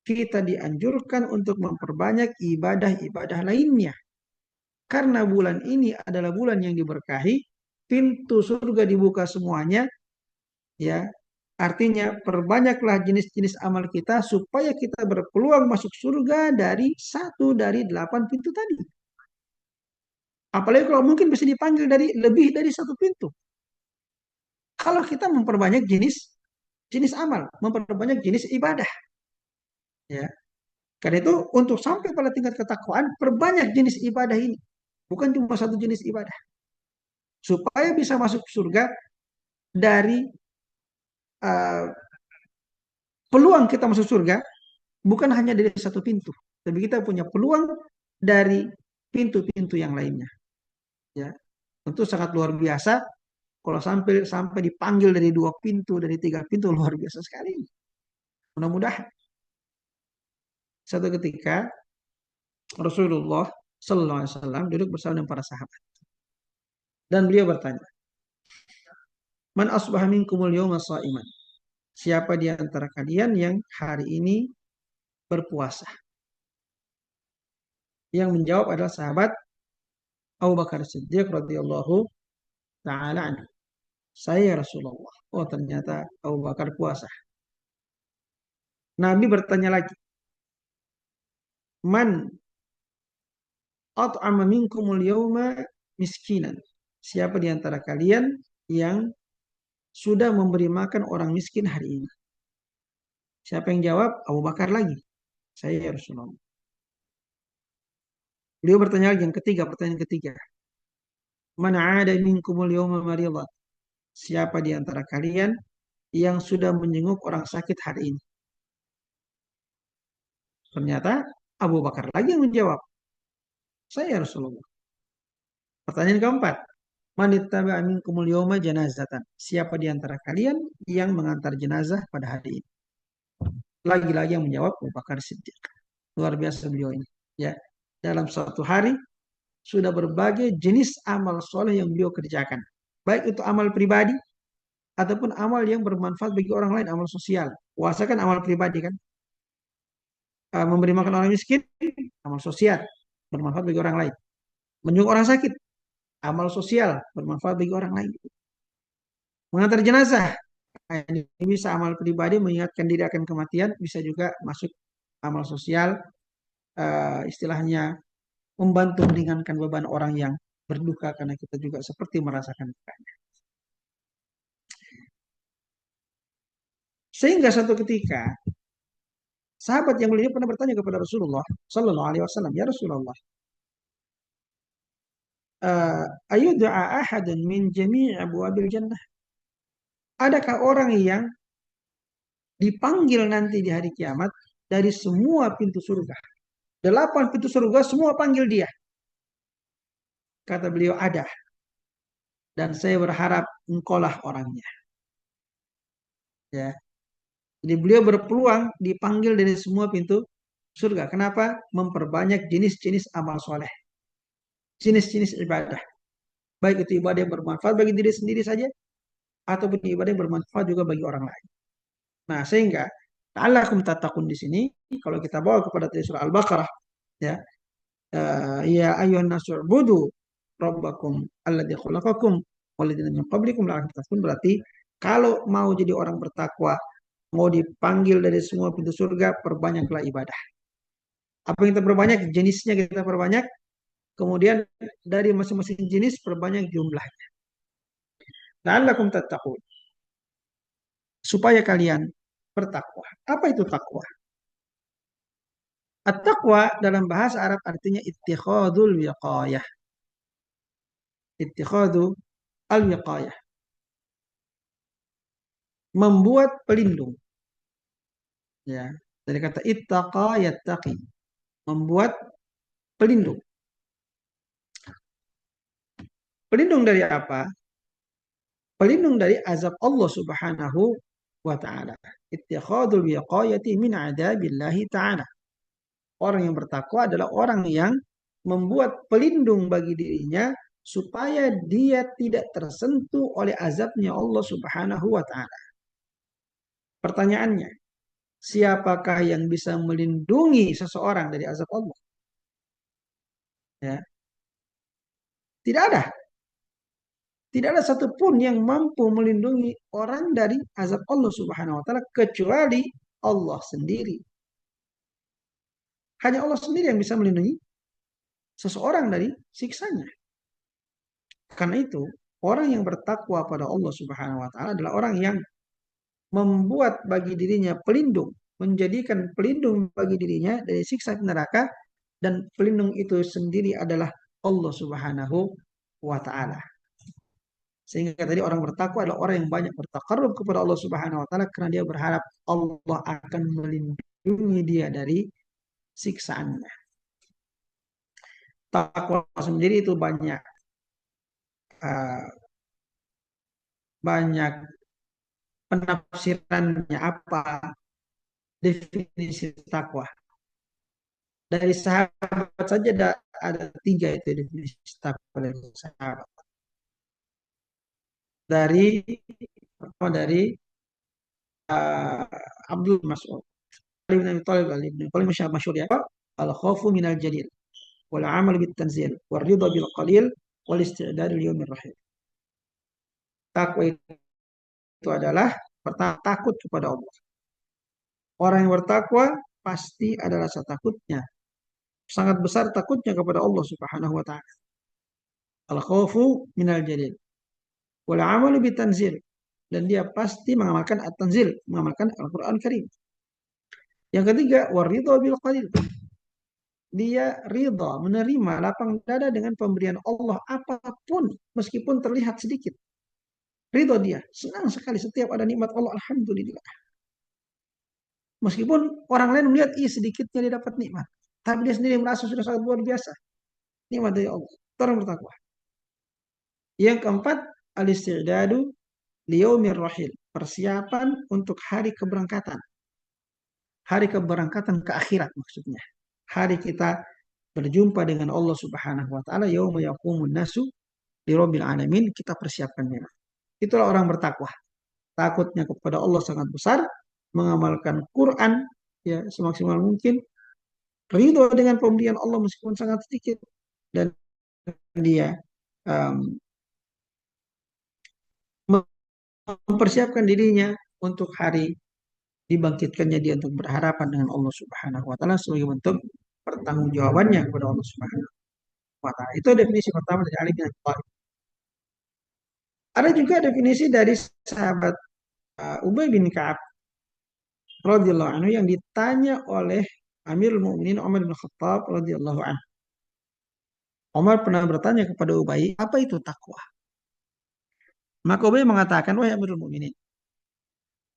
Kita dianjurkan untuk memperbanyak ibadah-ibadah lainnya. Karena bulan ini adalah bulan yang diberkahi, pintu surga dibuka semuanya, ya. Artinya perbanyaklah jenis-jenis amal kita supaya kita berpeluang masuk surga dari 1 dari 8 pintu tadi. Apalagi kalau mungkin bisa dipanggil dari lebih dari 1 pintu. Kalau kita memperbanyak jenis amal, memperbanyak jenis ibadah. Ya. Karena itu untuk sampai pada tingkat ketakwaan, perbanyak jenis ibadah ini. Bukan cuma satu jenis ibadah. Supaya bisa masuk surga dari uh, peluang kita masuk surga bukan hanya dari satu pintu, tapi kita punya peluang dari pintu-pintu yang lainnya. Ya, tentu sangat luar biasa kalau sampai sampai dipanggil dari dua pintu, dari tiga pintu, luar biasa sekali. Mudah-mudahan satu ketika Rasulullah Sallallahu Alaihi Wasallam duduk bersama dengan para sahabat dan beliau bertanya, Man asbaha minkumul yawma sha'iman? Siapa di antara kalian yang hari ini berpuasa? Yang menjawab adalah sahabat Abu Bakar Siddiq radhiyallahu taala anhu. Saya Rasulullah. Oh, ternyata Abu Bakar puasa. Nabi bertanya lagi, Man at'ama minkumul yawma miskinan? Siapa di antara kalian yang sudah memberi makan orang miskin hari ini? Siapa yang jawab? Abu Bakar lagi. Saya Rasulullah. Beliau bertanya lagi yang ketiga, pertanyaan ketiga. Man 'ada minkumul yawma maridan? Siapa di antara kalian yang sudah menjenguk orang sakit hari ini? Ternyata Abu Bakar lagi yang menjawab. Saya Rasulullah. Pertanyaan keempat. Manittaba minkumul yawma janazatan. Siapa di antara kalian yang mengantar jenazah pada hari ini? Lagi-lagi yang menjawab Abu Bakar Siddiq. Luar biasa beliau ini. Ya, dalam suatu hari sudah berbagai jenis amal soleh yang beliau kerjakan. Baik itu amal pribadi ataupun amal yang bermanfaat bagi orang lain, amal sosial. Puasa kan amal pribadi kan. Memberi makan orang miskin, amal sosial, bermanfaat bagi orang lain. Menjenguk orang sakit, amal sosial, bermanfaat bagi orang lain. Mengantar jenazah, ini bisa amal pribadi mengingatkan diri akan kematian, bisa juga masuk amal sosial, istilahnya membantu meringankan beban orang yang berduka karena kita juga seperti merasakan dukanya. Sehingga satu ketika sahabat yang mulia pernah bertanya kepada Rasulullah Sallallahu Alaihi Wasallam, ya Rasulullah, ayu doa ahadun min jami' abwabil jannah? Adakah orang yang dipanggil nanti di hari kiamat dari semua pintu surga? 8 pintu surga semua panggil dia. Kata beliau ada. Dan saya berharap engkaulah orangnya. Ya. Jadi beliau berpeluang dipanggil dari semua pintu surga. Kenapa? Memperbanyak jenis-jenis amal soleh. Jenis-jenis ibadah. Baik itu ibadah yang bermanfaat bagi diri sendiri saja. Ataupun ibadah yang bermanfaat juga bagi orang lain. Nah sehingga la'allakum tattaqun di sini. Kalau kita bawa kepada surah Al-Baqarah. Ya. Ya ayuhan nasyu'budu rabbakum alladzi khalaqakum walladzina min qablikum la'allakum tattaqun. Berarti kalau mau jadi orang bertakwa, mau dipanggil dari semua pintu surga, perbanyaklah ibadah. Apa yang kita perbanyak? Jenisnya kita perbanyak. Kemudian dari masing-masing jenis perbanyak jumlahnya. La'allakum tattaqun. Supaya kalian bertakwa. Apa itu takwa? At-taqwa dalam bahasa Arab artinya ittikhadul wiqayah. Ittikhadu al-wiqayah. Membuat pelindung. Ya, dari kata ittaqa yattaqi. Membuat pelindung. Pelindung dari apa? Pelindung dari azab Allah Subhanahu wa taala. Ittikhadul wiqayati min adabillahi taala. Orang yang bertakwa adalah orang yang membuat pelindung bagi dirinya supaya dia tidak tersentuh oleh azabnya Allah Subhanahu wa taala. Pertanyaannya, siapakah yang bisa melindungi seseorang dari azab Allah? Ya, tidak ada. Tidak ada satupun yang mampu melindungi orang dari azab Allah Subhanahu wa taala kecuali Allah sendiri. Hanya Allah sendiri yang bisa melindungi seseorang dari siksanya. Karena itu, orang yang bertakwa pada Allah Subhanahu wa taala adalah orang yang membuat bagi dirinya pelindung, menjadikan pelindung bagi dirinya dari siksa neraka, dan pelindung itu sendiri adalah Allah Subhanahu wa taala. Sehingga tadi orang bertakwa adalah orang yang banyak bertakarrub kepada Allah Subhanahu wa taala karena dia berharap Allah akan melindungi dia dari siksaannya. Takwa sendiri itu banyak uh, banyak penafsirannya, apa definisi takwa. Dari sahabat saja ada tiga itu definisi takwa dari sahabat. Dari uh, Abdul Mas'ud, Ali bin Abi Thalib, Ali bin Abi Thalib masyhur ya. Al khawfu minal jalil wal amal bit tanzil wal ridha bil qalil wal isti'dad lil yawmir rahim. Takwa itu adalah pertama takut kepada Allah. Orang yang bertakwa pasti ada rasa takutnya. Sangat besar takutnya kepada Allah Subhanahu wa taala. Al khawfu minal jalil wal amalu bitanzil, dan dia pasti mengamalkan at-tanzil, mengamalkan Al-Qur'an Karim. Yang ketiga, waridha bil qalil. Dia ridha, menerima lapang dada dengan pemberian Allah apapun meskipun terlihat sedikit. Ridha, dia senang sekali setiap ada nikmat Allah, alhamdulillah. Meskipun orang lain melihat sedikitnya dia dapat nikmat, tapi dia sendiri merasa sudah sangat luar biasa nikmat dari Allah. Orang bertakwa. Yang keempat, al-isti'dadu liyaumir rahil, persiapan untuk hari keberangkatan. Hari keberangkatan ke akhirat maksudnya. Hari kita berjumpa dengan Allah Subhanahu wa taala, yauma yaqumun nasu lirabbil alamin, kita persiapkan memang. Itulah orang bertakwa. Takutnya kepada Allah sangat besar, mengamalkan Quran ya semaksimal mungkin, ridho dengan pemberian Allah meskipun sangat sedikit, dan dia um, mempersiapkan dirinya untuk hari dibangkitkannya dia untuk berhadapan dengan Allah Subhanahu wa taala sebagai bentuk pertanggungjawabannya kepada Allah Subhanahu wa taala. Itu definisi pertama dari Ali bin Abi Thalib. Ada juga definisi dari sahabat Ubay bin Ka'ab radhiyallahu anhu yang ditanya oleh Amirul Mukminin Umar bin Khattab radhiyallahu anhu. Umar pernah bertanya kepada Ubay, apa itu takwa? Maka Ubay mengatakan, wahai Amirul Mukminin.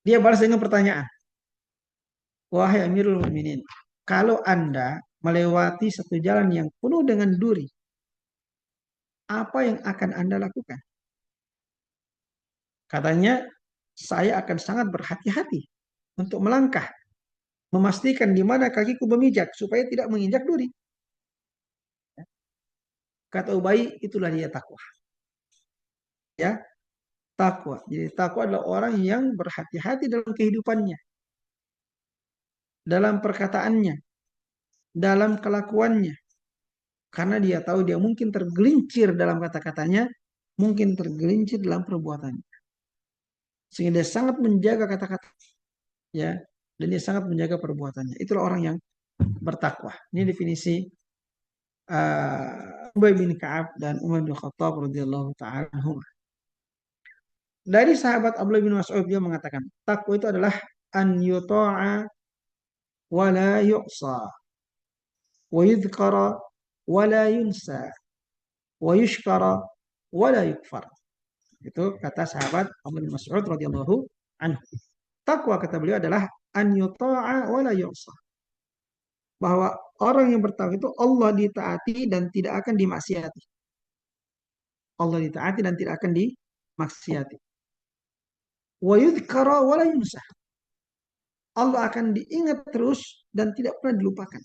Dia balas dengan pertanyaan, wahai Amirul Mukminin, kalau Anda melewati satu jalan yang penuh dengan duri, apa yang akan Anda lakukan? Katanya, saya akan sangat berhati-hati untuk melangkah, memastikan di mana kakiku memijak supaya tidak menginjak duri. Kata Ubay, itulah dia takwa. Ya, takwa. Jadi takwa adalah orang yang berhati-hati dalam kehidupannya, dalam perkataannya, dalam kelakuannya. Karena dia tahu dia mungkin tergelincir dalam kata-katanya, mungkin tergelincir dalam perbuatannya. Sehingga dia sangat menjaga kata-kata, ya, dan dia sangat menjaga perbuatannya. Itulah orang yang bertakwa. Ini definisi Ubay bin Ka'ab dan Umar bin Khattab radhiyallahu taala anhum. Dari sahabat Abdullah bin Mas'ud, dia mengatakan, takwa itu adalah an yuta'a wa la yu'sa wa yudhkara wa la yunsa wa yushkara wa la yukfar. Itu kata sahabat Abdullah bin Mas'ud radhiyallahu anhu. Takwa, kata beliau, adalah an yuta'a wa la yu'sa. Bahwa orang yang bertakwa itu Allah ditaati dan tidak akan dimaksiati. Allah ditaati dan tidak akan dimaksiati. Wa yudhkara wa la yunsa. Allah akan diingat terus dan tidak pernah dilupakan.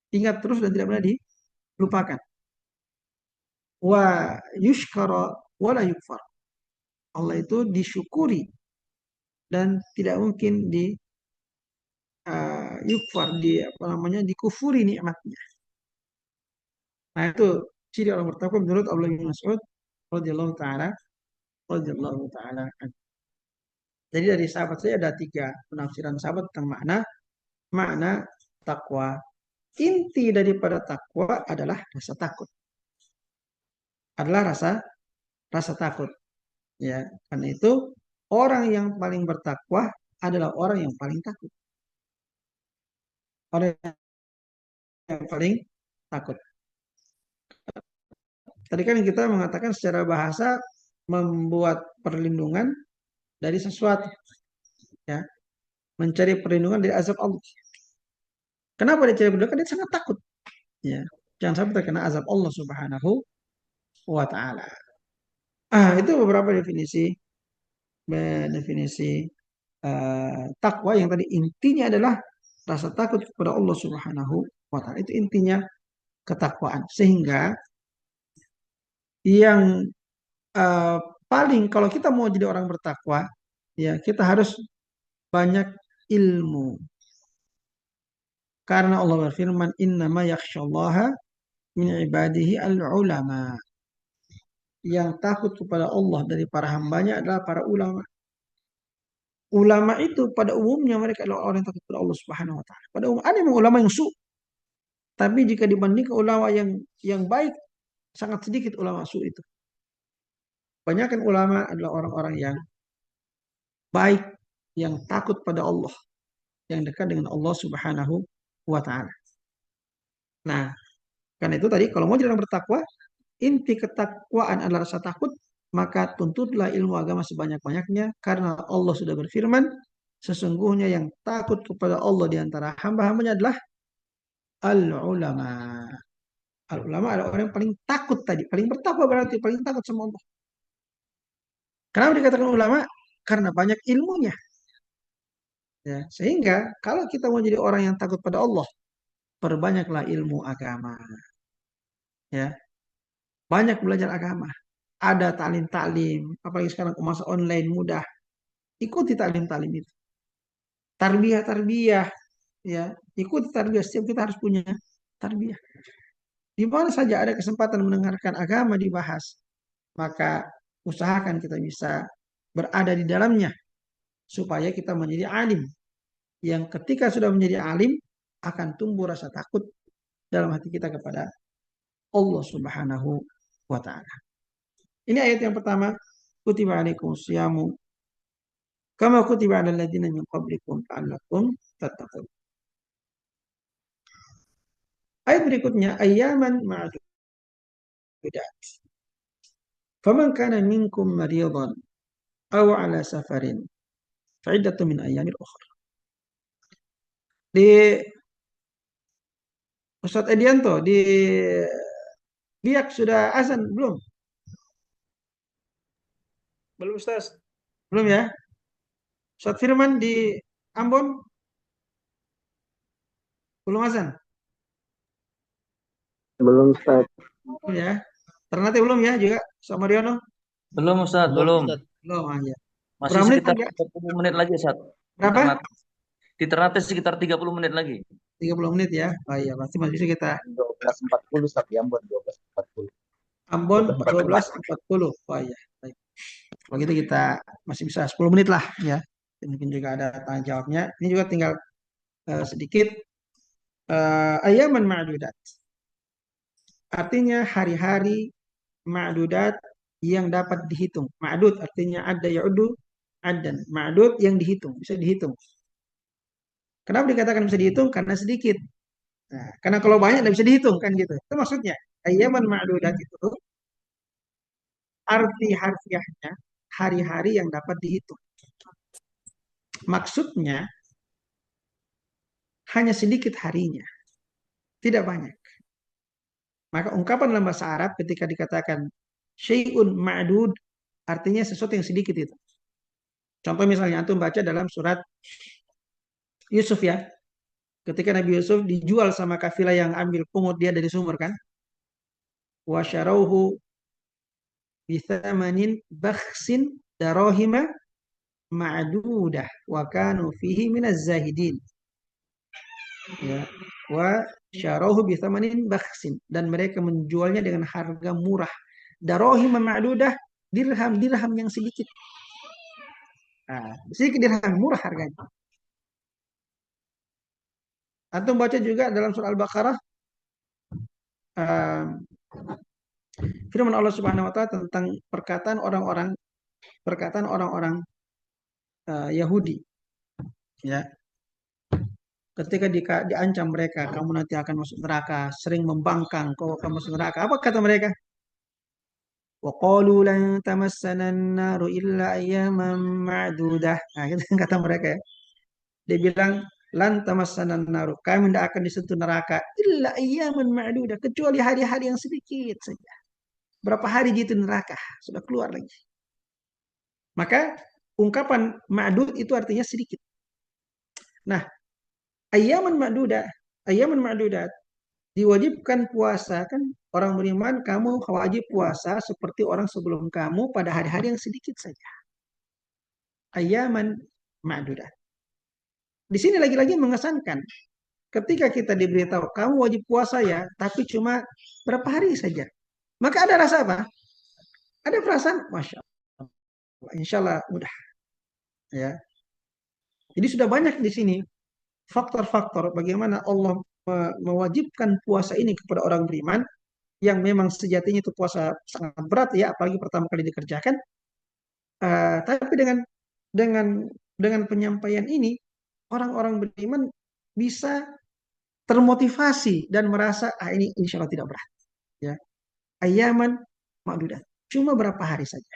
Ingat terus dan tidak pernah dilupakan. Wa yushkara wa la yukfar. Allah itu disyukuri dan tidak mungkin yukfar, apa namanya, dikufuri nikmatnya. Nah, itu ciri orang bertakwa menurut Abdullah bin Mas'ud radhiyallahu taala radhiyallahu taala. Jadi dari sahabat saya ada tiga penafsiran sahabat tentang makna takwa. Inti daripada takwa adalah rasa takut. Adalah rasa takut. Ya, karena itu orang yang paling bertakwa adalah orang yang paling takut. Orang yang paling takut. Tadi kan kita mengatakan secara bahasa membuat perlindungan dari sesuatu, ya, mencari perlindungan dari azab Allah. Kenapa dia cari perlindungan? Dia sangat takut, ya. Jangan sampai terkena azab Allah Subhanahu wa taala. Itu beberapa definisi takwa yang tadi intinya adalah rasa takut kepada Allah Subhanahu wa taala. Itu intinya ketakwaan. Sehingga yang eh, paling kalau kita mau jadi orang bertakwa, ya kita harus banyak ilmu. Karena Allah berfirman, "Innama yakhsyallaha min ibadihi al-ulama." Yang takut kepada Allah dari para hambanya adalah para ulama. Ulama itu pada umumnya mereka adalah orang yang takut kepada Allah Subhanahu wa taala. Pada umum ada memang ulama yang su, tapi jika dibandingkan ulama yang baik sangat sedikit ulama su itu. Banyakan ulama adalah orang-orang yang baik, yang takut pada Allah, yang dekat dengan Allah Subhanahu wa taala. Nah, karena itu tadi kalau mau jadi orang bertakwa, inti ketakwaan adalah rasa takut, maka tuntutlah ilmu agama sebanyak-banyaknya karena Allah sudah berfirman, sesungguhnya yang takut kepada Allah di antara hamba-hambanya adalah al-ulama. Al-ulama adalah orang yang paling takut tadi, paling bertakwa berarti paling takut sama Allah. Kenapa dikatakan ulama? Karena banyak ilmunya. Ya, sehingga kalau kita mau jadi orang yang takut pada Allah, perbanyaklah ilmu agama. Ya, banyak belajar agama. Ada taklim-taklim, apalagi sekarang masa online mudah. Ikuti taklim-taklim itu. Tarbiyah-tarbiyah, ya, ikuti tarbiyah. Setiap kita harus punya tarbiyah. Di mana saja ada kesempatan mendengarkan agama dibahas, maka usahakan kita bisa berada di dalamnya supaya kita menjadi alim. Yang ketika sudah menjadi alim akan tumbuh rasa takut dalam hati kita kepada Allah Subhanahu wa taala. Ini ayat yang pertama, kutiba alaikumus syamu kama kutiba alal ladzina min qablikum la'allakum tattaqun. Ayat berikutnya ayyaman ma'dudat. Faman kana minkum maridan aw ala safarin fa'iddatu min ayyamin ukhra. Di Ustadz Edianto di Biak sudah azan belum? Belum Ustaz. Belum ya? Ustadz Firman di Ambon belum azan? Belum Ustaz. Belum ya? Ternate belum ya juga sama Riono? Belum Ustaz, belum. Belum aja. Masih Berapa menit sekitar ya? 30 menit lagi Ustaz. Di Berapa? Ternate, di Ternate sekitar 30 menit lagi. 30 menit ya. Oh iya, pasti masih bisa kita 12.40 Ustaz di Ambon 12.40. Ambon 12.40. Oh iya. Baik. Kalau gitu kita masih bisa 10 menit lah ya. Mungkin juga ada tanya jawabnya. Ini juga tinggal sedikit ayaman ma'dudat. Artinya hari-hari ma'dudat yang dapat dihitung. Ma'dud artinya ada ya'udu adan. Ma'dud yang dihitung, bisa dihitung. Kenapa dikatakan bisa dihitung? Karena sedikit. Nah, karena kalau banyak tidak bisa dihitung kan gitu. Itu maksudnya. Ayaman ma'dudat itu arti harfiahnya hari-hari yang dapat dihitung. Maksudnya hanya sedikit harinya, tidak banyak. Maka ungkapan dalam bahasa Arab ketika dikatakan syai'un ma'dud artinya sesuatu yang sedikit itu. Contoh misalnya antum baca dalam surat Yusuf ya. Ketika Nabi Yusuf dijual sama kafilah yang ambil pungut dia dari sumur kan. Wa syarauhu bithamanin bakhsin darahima ma'dudah wa kanu fihi minaz zahidin. Ya. Wa syarauhu bithamanin bakhsin dan mereka menjualnya dengan harga murah. Darahima ma'dudah dirham yang sedikit. Sedikit dirham murah harganya. Antum baca juga dalam surah Al-Baqarah uh, firman Allah Subhanahu wa taala tentang perkataan orang-orang Yahudi Ya, ketika diancam mereka, kamu nanti akan masuk neraka, sering membangkang, kau akan masuk neraka. Apa kata mereka? وَقَالُوا لَن تَمَسَّنَا النَّارُ إِلَّا أَيَّامًا مَعْدُودَةً. Nah, gitu kata mereka ya. Dia bilang, lan tamassanan naru. Kami tidak akan disentuh neraka. Illa ayyaman ma'dudah. Kecuali hari-hari yang sedikit saja. Berapa hari di itu neraka. Sudah keluar lagi. Maka ungkapan ma'dud itu artinya sedikit. Nah, ayyaman ma'dudah. Ayyaman ma'dudah. Diwajibkan puasa kan. Orang beriman kamu wajib puasa seperti orang sebelum kamu pada hari-hari yang sedikit saja. Ayyaman ma'dudah. Di sini lagi-lagi mengesankan. Ketika kita diberitahu, kamu wajib puasa ya, tapi cuma berapa hari saja. Maka ada rasa apa? Ada perasaan, Masya Allah, insya Allah mudah. Ya. Jadi sudah banyak di sini faktor-faktor bagaimana Allah mewajibkan puasa ini kepada orang beriman, yang memang sejatinya itu puasa sangat berat ya, apalagi pertama kali dikerjakan. Tapi dengan dengan penyampaian ini, orang-orang beriman bisa termotivasi dan merasa ini insya Allah tidak berat. Ya. Ayaman ma'dudat. Cuma berapa hari saja.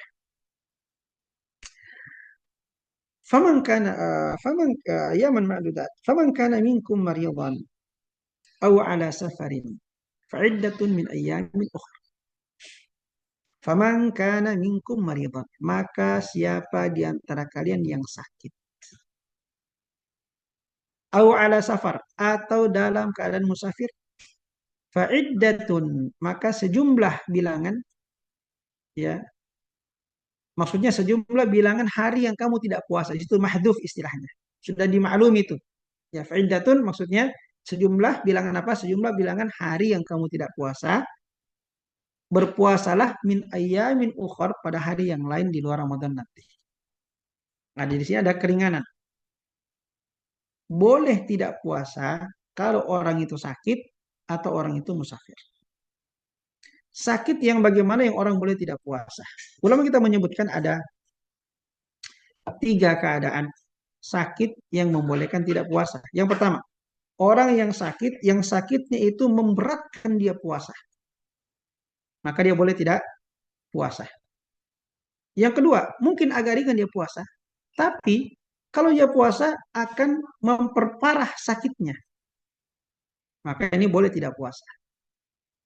Faman ayaman ma'dudat. Faman kana minkum maridan aw ala safarin fa'iddatun min ayyamin ukhra. Faman kana minkum maridan, maka siapa di antara kalian yang sakit, aw ala safar, atau dalam keadaan musafir, fa'iddatun, maka sejumlah bilangan, ya, maksudnya sejumlah bilangan hari yang kamu tidak puasa. Itu mahdhuf istilahnya. Sudah dimaklumi itu. Ya, fa'iddatun maksudnya sejumlah bilangan apa? Sejumlah bilangan hari yang kamu tidak puasa. Berpuasalah min ayyamin ukhar, pada hari yang lain di luar Ramadan nanti. Nah, di sini ada keringanan. Boleh tidak puasa kalau orang itu sakit atau orang itu musafir. Sakit yang bagaimana yang orang boleh tidak puasa? Ulama kita menyebutkan ada 3 keadaan sakit yang membolehkan tidak puasa. Yang pertama, orang yang sakitnya itu memberatkan dia puasa, maka dia boleh tidak puasa. Yang kedua, mungkin agak ringan dia puasa, tapi kalau dia puasa akan memperparah sakitnya, maka ini boleh tidak puasa.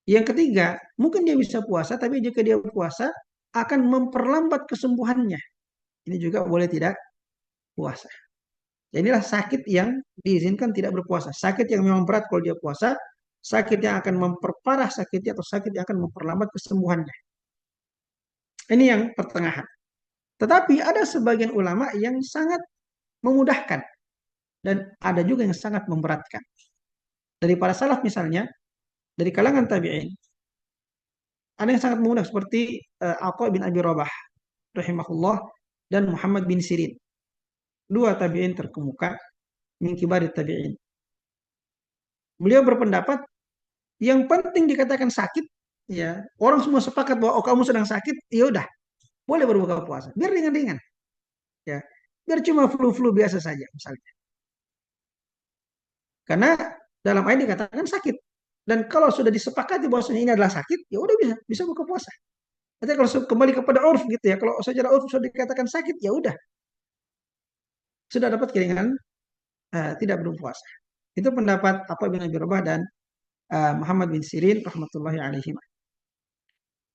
Yang ketiga, mungkin dia bisa puasa, tapi jika dia puasa akan memperlambat kesembuhannya, ini juga boleh tidak puasa. Inilah sakit yang diizinkan tidak berpuasa. Sakit yang memang berat kalau dia puasa, sakit yang akan memperparah sakitnya atau sakit yang akan memperlambat kesembuhannya. Ini yang pertengahan. Tetapi ada sebagian ulama yang sangat memudahkan dan ada juga yang sangat memberatkan. Dari para salaf misalnya, dari kalangan tabi'in, ada yang sangat mudah seperti Atha bin Abi Rabah rahimahullah dan Muhammad bin Sirin. Dua tabi'in terkemuka min kibari tabi'in. Beliau berpendapat yang penting dikatakan sakit, ya orang semua sepakat bahwa kamu sedang sakit, ya udah boleh berbuka puasa, biar ringan-ringan, ya biar cuma flu-flu biasa saja misalnya. Karena dalam ayat dikatakan sakit, dan kalau sudah disepakati bahwasanya ini adalah sakit, ya udah bisa buka puasa. Nanti kalau kembali kepada urf gitu ya, kalau secara urf sudah dikatakan sakit, ya udah sudah dapat keringanan, tidak berpuasa. Itu pendapat apa bin Abi Rabah dan Muhammad bin Sirin rahmatullahi alaihi.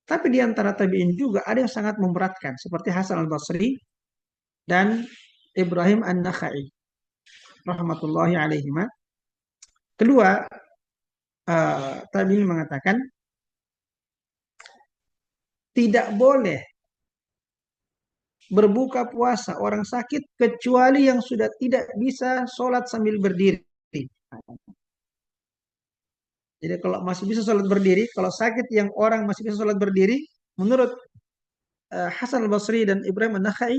Tapi di antara tabi'in juga ada yang sangat memberatkan, seperti Hasan al-Basri dan Ibrahim an-Nakhai rahmatullahi alaihi. Kedua, tabi'in mengatakan tidak boleh berbuka puasa orang sakit kecuali yang sudah tidak bisa sholat sambil berdiri. Jadi kalau masih bisa sholat berdiri, kalau sakit yang orang masih bisa sholat berdiri, menurut Hasan al-Basri dan Ibrahim an-Nakhai,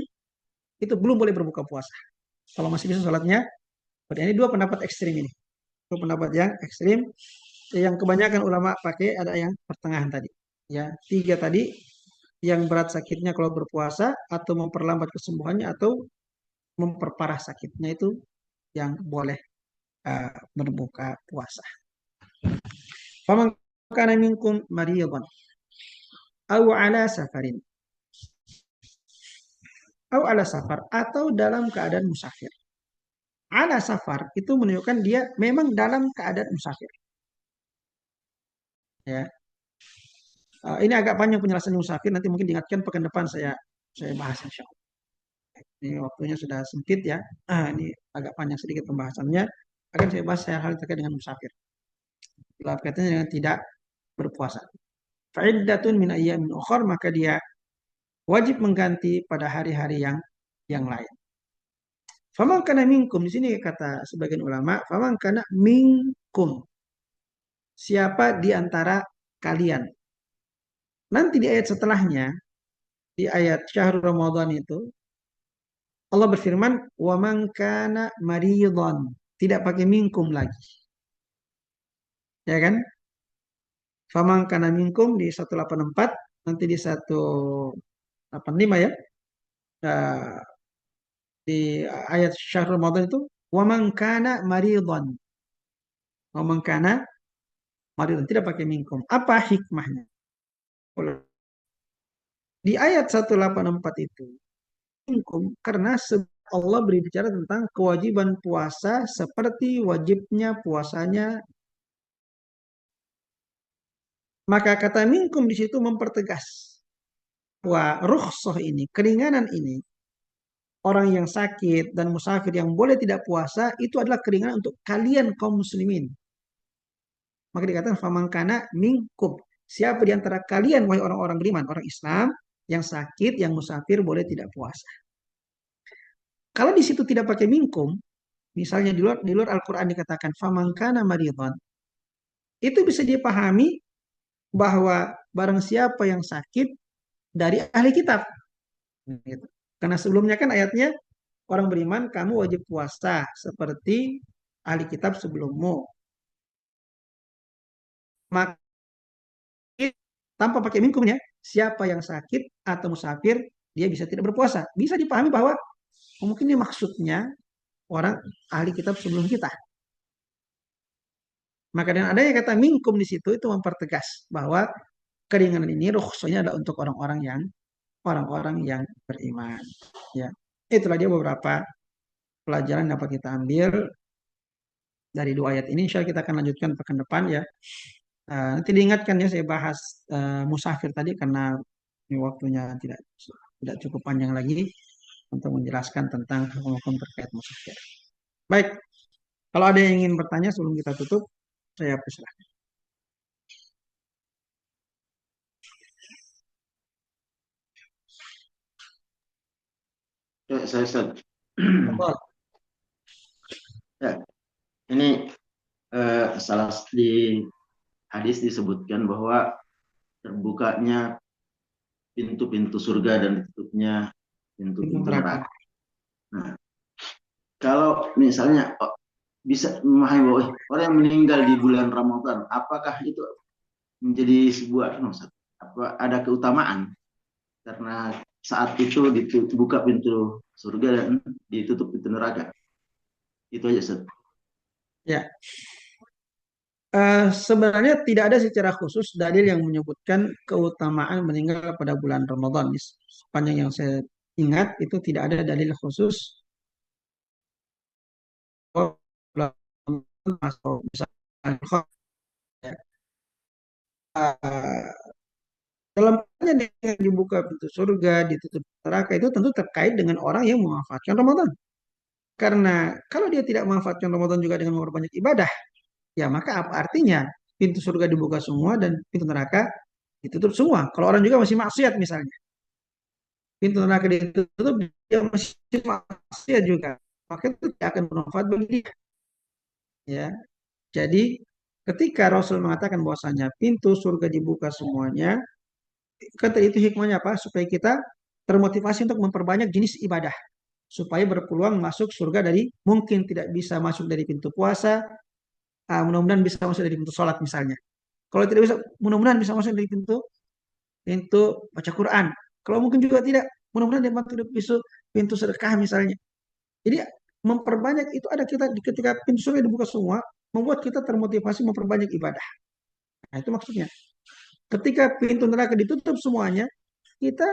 itu belum boleh berbuka puasa. Kalau masih bisa sholatnya, ini dua pendapat ekstrim ini. Dua pendapat yang ekstrim, yang kebanyakan ulama pakai ada yang pertengahan tadi. Ya, 3 tadi, yang berat sakitnya kalau berpuasa, atau memperlambat kesembuhannya, atau memperparah sakitnya, itu yang boleh berbuka puasa. Faman kana minkum maridan aw ala safarin aw ala safar atau dalam keadaan musafir. Ala safar itu menunjukkan dia memang dalam keadaan musafir. Ya. Ini agak panjang penjelasan musafir, nanti mungkin diingatkan pekan depan saya bahas insya Allah. Ini waktunya sudah sempit ya. Ini agak panjang sedikit pembahasannya. Akan saya bahas hal terkait dengan musafir. Kaitannya dengan tidak berpuasa. Fa'iddatun min ayyamin ukhar, maka dia wajib mengganti pada hari-hari yang lain. Faman kana minkum, di sini kata sebagian ulama, faman kana minkum. Siapa di antara kalian? Nanti di ayat setelahnya, di ayat syahrul Ramadan itu, Allah berfirman, wa man kana maridhan. Tidak pakai minkum lagi. Ya kan? Faman kana minkum di 184, nanti di 185 ya. Di ayat syahrul Ramadan itu, wa man kana maridhan. Wa man kana maridhan, tidak pakai minkum. Apa hikmahnya? Di ayat 184 itu, minkum karena Allah berbicara tentang kewajiban puasa seperti wajibnya puasanya. Maka kata minkum di situ mempertegas bahwa rukhsah ini, keringanan ini, orang yang sakit dan musafir yang boleh tidak puasa itu adalah keringanan untuk kalian kaum muslimin. Maka dikatakan famangkana minkum. Siapa di antara kalian wahai orang-orang beriman, orang Islam yang sakit, yang musafir boleh tidak puasa. Kalau di situ tidak pakai minkum, misalnya di luar Al-Qur'an dikatakan famangkana maridhan, itu bisa dipahami bahwa barang siapa yang sakit dari ahli kitab. Gitu. Karena sebelumnya kan ayatnya orang beriman kamu wajib puasa seperti ahli kitab sebelummu. Maka tanpa pakai minkumnya, siapa yang sakit atau musafir dia bisa tidak berpuasa. Bisa dipahami bahwa mungkin ini maksudnya orang ahli kitab sebelum kita. Maka dengan adanya kata minkum di situ itu mempertegas bahwa keringanan ini rukhsahnya adalah untuk orang-orang yang beriman. Ya, itulah dia beberapa pelajaran yang dapat kita ambil dari dua ayat ini. Insya Allah kita akan lanjutkan pekan depan ya. Nanti diingatkan ya saya bahas musafir tadi karena ini waktunya tidak cukup panjang lagi untuk menjelaskan tentang hukum-hukum terkait musafir. Baik, kalau ada yang ingin bertanya sebelum kita tutup, saya persilahkan. Ya, saya ya, ini salah di hadis disebutkan bahwa terbukanya pintu-pintu surga dan ditutupnya pintu-pintu neraka. Nah, kalau misalnya bisa memahami bahwa orang yang meninggal di bulan Ramadan, apakah itu menjadi sebuah apa ada keutamaan karena saat itu dibuka pintu surga dan ditutup pintu neraka? Itu aja, Ustaz. Ya. Sebenarnya tidak ada secara khusus dalil yang menyebutkan keutamaan meninggal pada bulan Ramadan. Sepanjang yang saya ingat itu tidak ada dalil khusus atau misalnya dalam dengan dibuka pintu surga, ditutup neraka itu tentu terkait dengan orang yang memanfaatkan Ramadan. Karena kalau dia tidak memanfaatkan Ramadan juga dengan memperbanyak ibadah, ya maka apa artinya pintu surga dibuka semua dan pintu neraka ditutup semua. Kalau orang juga masih maksiat misalnya, pintu neraka ditutup dia masih maksiat juga, maka itu tidak akan bermanfaat bagi dia. Ya, jadi ketika Rasul mengatakan bahwasanya pintu surga dibuka semuanya, kata itu hikmahnya apa? Supaya kita termotivasi untuk memperbanyak jenis ibadah. Supaya berpeluang masuk surga dari mungkin tidak bisa masuk dari pintu puasa, mudah-mudahan bisa masuk dari pintu sholat misalnya. Kalau tidak bisa, mudah-mudahan bisa masuk dari pintu pintu baca Quran. Kalau mungkin juga tidak, mudah-mudahan dia masuk dari pintu sedekah misalnya. Jadi memperbanyak itu ada kita ketika pintu surga dibuka semua, membuat kita termotivasi memperbanyak ibadah. Nah, itu maksudnya. Ketika pintu neraka ditutup semuanya, kita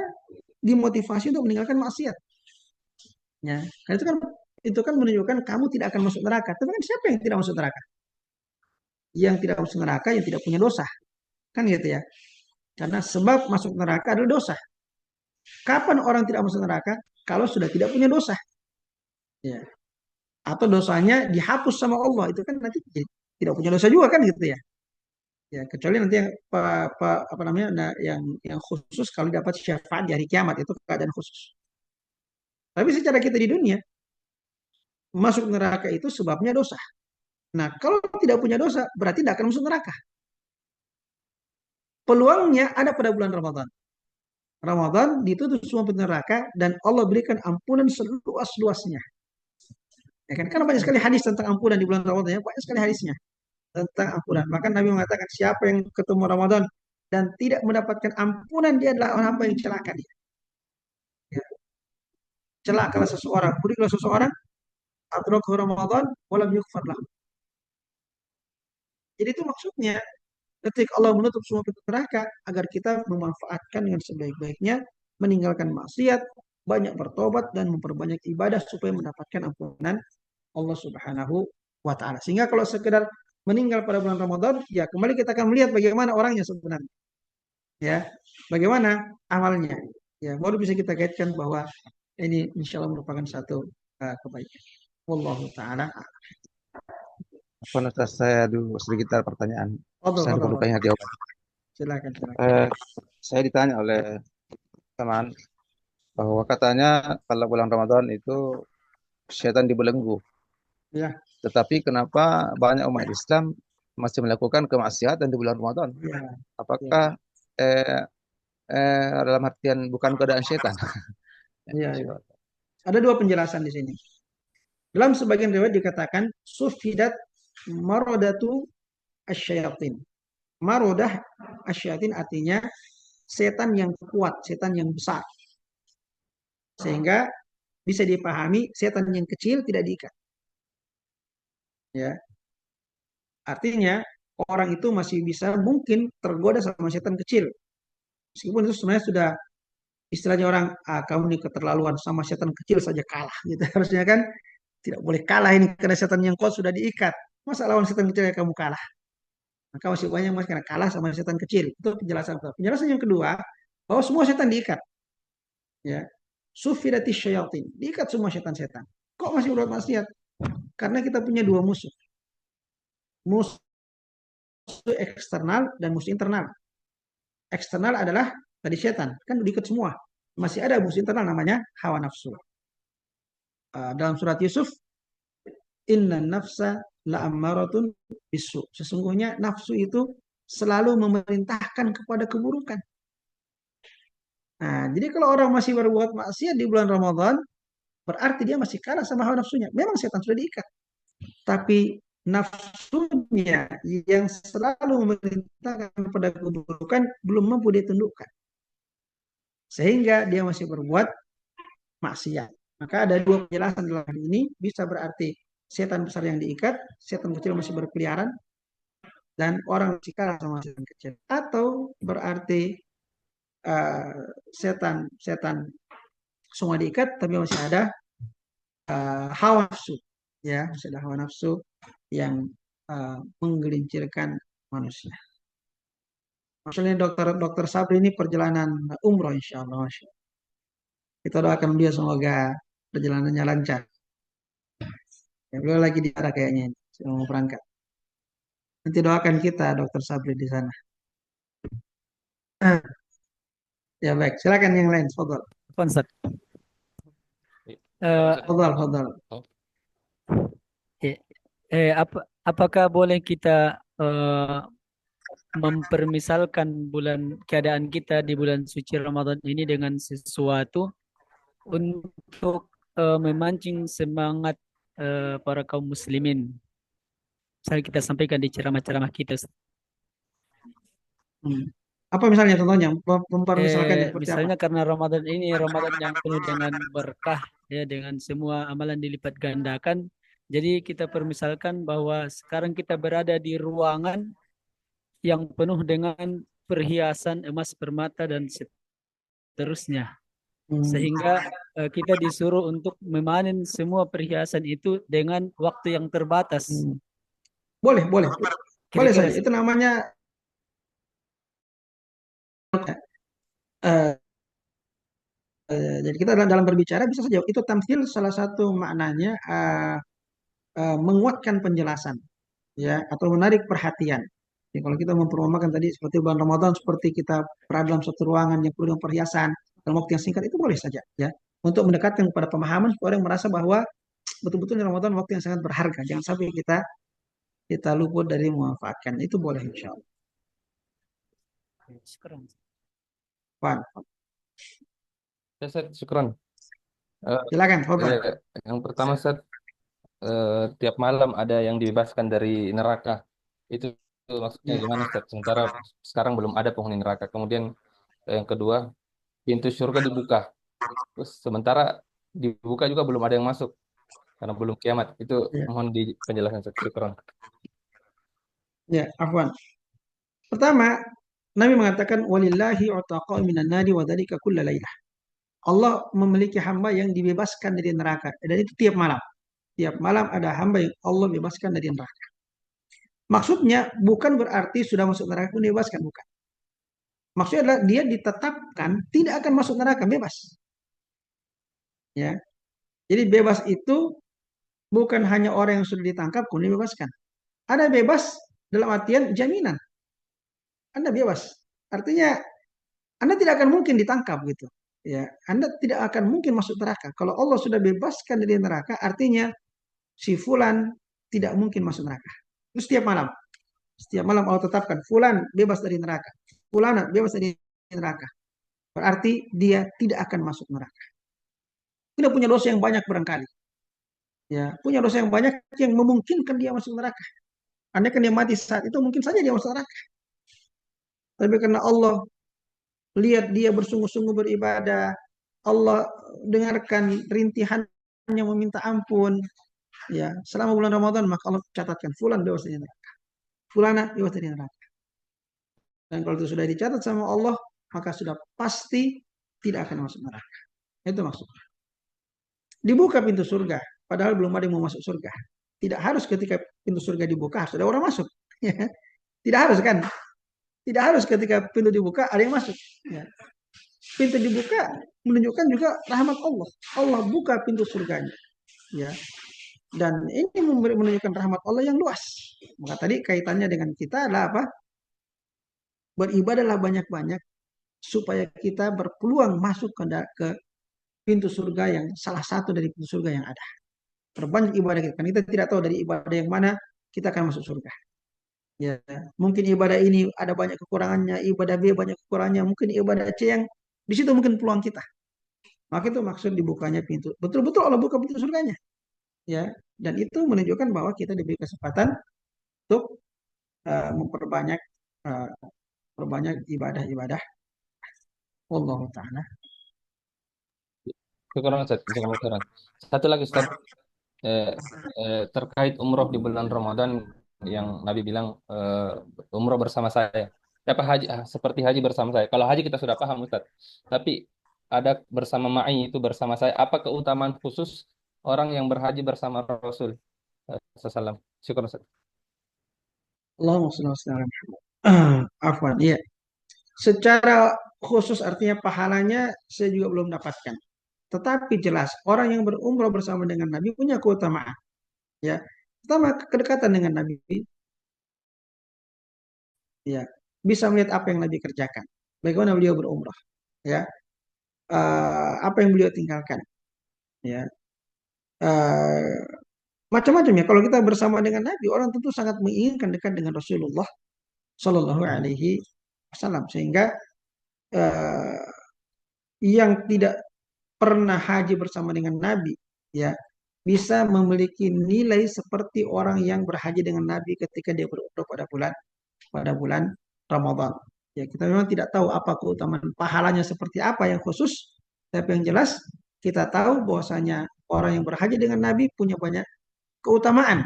dimotivasi untuk meninggalkan maksiat. Ya, nah, itu kan menunjukkan kamu tidak akan masuk neraka. Tapi kan siapa yang tidak masuk neraka? Yang tidak masuk neraka yang tidak punya dosa. Kan gitu ya. Karena sebab masuk neraka adalah dosa. Kapan orang tidak masuk neraka? Kalau sudah tidak punya dosa. Ya. Atau dosanya dihapus sama Allah. Itu kan nanti tidak punya dosa juga kan gitu ya. Ya, kecuali nanti yang apa namanya, nah, yang khusus kalau dapat syafaat di hari kiamat itu keadaan khusus. Tapi secara kita di dunia masuk neraka itu sebabnya dosa. Nah, kalau tidak punya dosa berarti tidak akan masuk neraka. Peluangnya ada pada bulan Ramadan. Ramadan ditutup semua pintu neraka dan Allah berikan ampunan seluas-luasnya. Ya kan? Karena banyak sekali hadis tentang ampunan di bulan Ramadan, ya, banyak sekali hadisnya tentang ampunan. Maka Nabi mengatakan siapa yang ketemu Ramadan dan tidak mendapatkan ampunan dia adalah orang hamba yang celaka dia. Ya. Celakalah seseorang, buruklah seseorang, adrakahu Ramadan walam yughfar lahu. Jadi itu maksudnya ketika Allah menutup semua pintu neraka agar kita memanfaatkan dengan sebaik-baiknya, meninggalkan maksiat, banyak bertobat dan memperbanyak ibadah supaya mendapatkan ampunan Allah Subhanahu wa taala. Sehingga kalau sekedar meninggal pada bulan Ramadan, ya kembali kita akan melihat bagaimana orangnya sebenarnya. Ya, bagaimana amalnya. Ya, baru bisa kita kaitkan bahwa ini insya Allah merupakan satu kebaikan. Wallahu taala. Apa Ustaz, saya dulu sedikit ada pertanyaan. Fadhal, Saya lupa fadhal, lupa ingat jawaban. silakan, silakan. Saya ditanya oleh teman bahwa katanya kalau bulan Ramadan itu setan dibelenggu. Ya, Tetapi kenapa banyak umat Islam masih melakukan kemaksiatan di bulan Ramadan? ya, Apakah eh, dalam artian bukan godaan setan? ya, ya. Ada dua penjelasan di sini. Dalam sebagian riwayat dikatakan sufidat marodatu asyayatin. Marodah asyayatin artinya setan yang kuat, setan yang besar. Sehingga bisa dipahami setan yang kecil tidak diikat. Ya, artinya orang itu masih bisa mungkin tergoda sama setan kecil. Meskipun itu sebenarnya sudah istilahnya orang, kamu ini keterlaluan sama setan kecil saja kalah gitu. Harusnya kan tidak boleh kalah ini karena setan yang kuat sudah diikat. Masa lawan setan kecil yang kamu kalah? Maka masih banyak mas karena kalah sama setan kecil. Itu penjelasan pertama. Penjelasan yang kedua, bahwa semua setan diikat. Ya, sufidati syayatin, diikat semua setan-setan. Kok masih berbuat maksiat? Karena kita punya dua musuh. Musuh eksternal dan musuh internal. Eksternal adalah tadi setan, kan diikat semua. Masih ada musuh internal namanya hawa nafsu. Dalam surat Yusuf, inna nafsa la'ammaratun bisu. Sesungguhnya nafsu itu selalu memerintahkan kepada keburukan. Nah, jadi kalau orang masih berbuat maksiat di bulan Ramadan, berarti dia masih kalah sama hawa nafsunya. Memang setan sudah diikat. Tapi nafsunya yang selalu memerintahkan kepada keburukan belum mampu ditundukkan. Sehingga dia masih berbuat maksiat. Maka ada dua penjelasan dalam hal ini. Bisa berarti setan besar yang diikat, setan kecil masih berkeliaran, dan orang masih kalah sama setan kecil. Atau berarti setan semua diikat, tapi masih ada hawa nafsu. Ya, masih ada hawa nafsu yang menggelincirkan manusia. Maksudnya dokter Sabri ini perjalanan umroh insya Allah. Kita doakan dia semoga perjalanannya lancar. Ya, beliau lagi di sana kayaknya, mau berangkat. Nanti doakan kita dokter Sabri di sana. Ya baik, silakan yang lain, fadhal. Ustaz. Fadhal, fadhal. Apakah boleh kita mempermisalkan keadaan kita di bulan suci Ramadan ini dengan sesuatu untuk memancing semangat para kaum muslimin? Misalnya kita sampaikan di ceramah-ceramah kita. Apa misalnya contohnya? Mempermisalkan seperti Misalnya apa? karena Ramadan ini Ramadan yang penuh dengan berkah ya dengan semua amalan dilipat gandakan. Jadi kita permisalkan bahwa sekarang kita berada di ruangan yang penuh dengan perhiasan emas, permata dan seterusnya. Sehingga kita disuruh untuk memanen semua perhiasan itu dengan waktu yang terbatas. Boleh, boleh. Boleh Kira-kira saja. Itu namanya eh, jadi kita dalam berbicara bisa saja itu tamthil, salah satu maknanya menguatkan penjelasan, ya, atau menarik perhatian. Jadi kalau kita memperumpamakan tadi seperti bulan Ramadan, seperti kita berada dalam satu ruangan yang penuh dengan perhiasan dalam waktu yang singkat, itu boleh saja, ya, untuk mendekatkan kepada pemahaman supaya orang merasa bahwa betul-betul Ramadan waktu yang sangat berharga. Jangan sampai kita luput dari memanfaatkan. Itu boleh insya Allah. Faham? Ya, Ustaz, syukron. Silakan, Fadlan. Yang pertama, Ustaz, tiap malam ada yang dibebaskan dari neraka. Itu maksudnya Ya. gimana, Ustaz? Sementara sekarang belum ada penghuni neraka. Kemudian yang kedua, pintu surga dibuka. Terus sementara dibuka juga belum ada yang masuk karena belum kiamat. Itu Ya. mohon di penjelasan, Ustaz. Syukron. Ya, afwan. Pertama, Nabi mengatakan walillahi utaqa'u minan nari wa dzalika kulla lailah. Allah memiliki hamba yang dibebaskan dari neraka, dan itu tiap malam. Tiap malam ada hamba yang Allah bebaskan dari neraka. Maksudnya bukan berarti sudah masuk neraka pun dibebaskan, bukan. Maksudnya adalah dia ditetapkan tidak akan masuk neraka, bebas. Ya. Jadi bebas itu bukan hanya orang yang sudah ditangkap pun dibebaskan. Ada bebas dalam artian jaminan. Anda bebas. Artinya Anda tidak akan mungkin ditangkap gitu. Ya, Anda tidak akan mungkin masuk neraka. Kalau Allah sudah bebaskan dari neraka, artinya si fulan tidak mungkin masuk neraka. Itu setiap malam Allah tetapkan fulan bebas dari neraka, fulana bebas dari neraka. Berarti dia tidak akan masuk neraka. Tidak punya dosa yang banyak barangkali. Ya, punya dosa yang banyak yang memungkinkan dia masuk neraka. Andai kan dia mati saat itu mungkin saja dia masuk neraka. Tapi karena Allah lihat dia bersungguh-sungguh beribadah, Allah dengarkan rintihannya meminta ampun, ya, selama bulan Ramadan maka Allah catatkan fulan bebas dari neraka, fulana bebas dari neraka. Dan kalau itu sudah dicatat sama Allah, maka sudah pasti tidak akan masuk neraka. Itu maksudnya. Dibuka pintu surga, padahal belum ada yang mau masuk surga. Tidak harus ketika pintu surga dibuka harus ada orang masuk. Tidak harus kan? Tidak harus ketika pintu dibuka ada yang masuk. Ya. Pintu dibuka menunjukkan juga rahmat Allah. Allah buka pintu surganya. Ya. Dan ini menunjukkan rahmat Allah yang luas. Maka tadi kaitannya dengan kita adalah apa? Beribadahlah banyak-banyak supaya kita berpeluang masuk ke pintu surga yang salah satu dari pintu surga yang ada. Perbanyak ibadah kita. Karena kita tidak tahu dari ibadah yang mana kita akan masuk surga. Ya, mungkin ibadah ini ada banyak kekurangannya, ibadah B banyak kekurangannya, mungkin ibadah C yang di situ mungkin peluang kita. Maka itu maksud dibukanya pintu. Betul-betul Allah buka pintu surganya. Ya, dan itu menunjukkan bahwa kita diberi kesempatan untuk memperbanyak uh, perbanyak ibadah-ibadah. Allah taala. Syukron, Ustaz. Syukron. Satu lagi, Ustaz. Terkait umroh di bulan Ramadan yang Nabi bilang umroh bersama saya. Apa haji seperti haji bersama saya. Kalau haji kita sudah paham, Ustaz. Tapi ada bersama ma'i itu bersama saya. Apa keutamaan khusus orang yang berhaji bersama Rasul sallallahu Syukur, Ustaz. Allahumma shalli ala Muhammad. Afwan, iya. Secara khusus artinya pahalanya saya juga belum dapatkan. Tetapi jelas orang yang berumrah bersama dengan Nabi punya keutamaan. Ya, pertama kedekatan dengan Nabi, ya, bisa melihat apa yang Nabi kerjakan, bagaimana beliau berumrah, ya, apa yang beliau tinggalkan, ya, uh, macam-macam ya. Kalau kita bersama dengan Nabi, orang tentu sangat menginginkan dekat dengan Rasulullah Shallallahu Alaihi Wasallam, sehingga uh, yang tidak pernah haji bersama dengan Nabi, ya, bisa memiliki nilai seperti orang yang berhaji dengan Nabi ketika dia berumrah pada bulan Ramadan. Ya, kita memang tidak tahu apa keutamaan pahalanya seperti apa yang khusus, tapi yang jelas kita tahu bahwasanya orang yang berhaji dengan Nabi punya banyak keutamaan.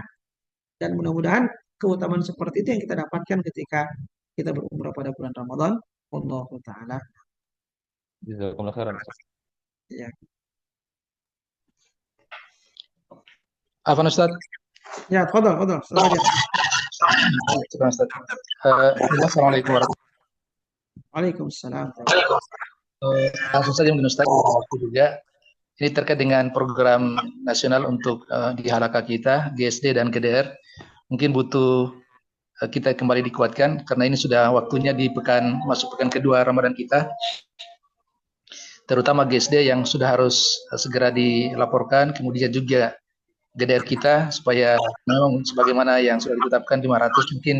Dan mudah-mudahan keutamaan seperti itu yang kita dapatkan ketika kita berumrah pada bulan Ramadan. Wallahu taala. Jazakumullah khairan. Ya. Afwan Ustaz. Ya, tafadhal, tafadhal. Silakan. Syukran, Ustaz. Assalamualaikum warahmatullahi Waalaikumsalam. wabarakatuh. Langsung saja mungkin Ustaz, waktu juga. Ini terkait dengan program nasional untuk di halakah kita, GSD dan GDR. Mungkin butuh kita kembali dikuatkan karena ini sudah waktunya di masuk pekan kedua Ramadan kita. Terutama GSD yang sudah harus segera dilaporkan, kemudian juga GDR kita supaya memang sebagaimana yang sudah ditetapkan 500 mungkin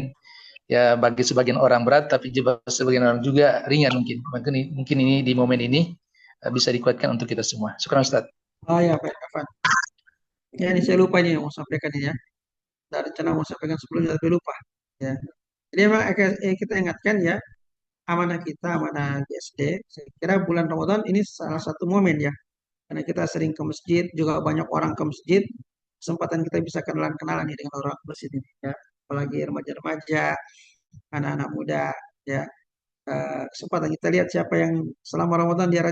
ya bagi sebagian orang berat, tapi juga sebagian orang juga ringan mungkin. Mungkin ini di momen ini bisa dikuatkan untuk kita semua. Syukran Ustaz. Oh ya, Pak Afan. Ya, ini saya lupa ini mau sampaikan ini ya. Dari rencana mau sampaikan sebelumnya tapi lupa. Ya. Jadi memang kita ingatkan ya, amanah kita, amanah GSD. Saya kira bulan Ramadan ini salah satu momen ya. Karena kita sering ke masjid, juga banyak orang ke masjid. Kesempatan kita bisa kenalan-kenalan nih dengan orang masjid ini ya. Apalagi remaja-remaja, anak-anak muda ya. Kesempatan kita lihat siapa yang selama Ramadan dia rajin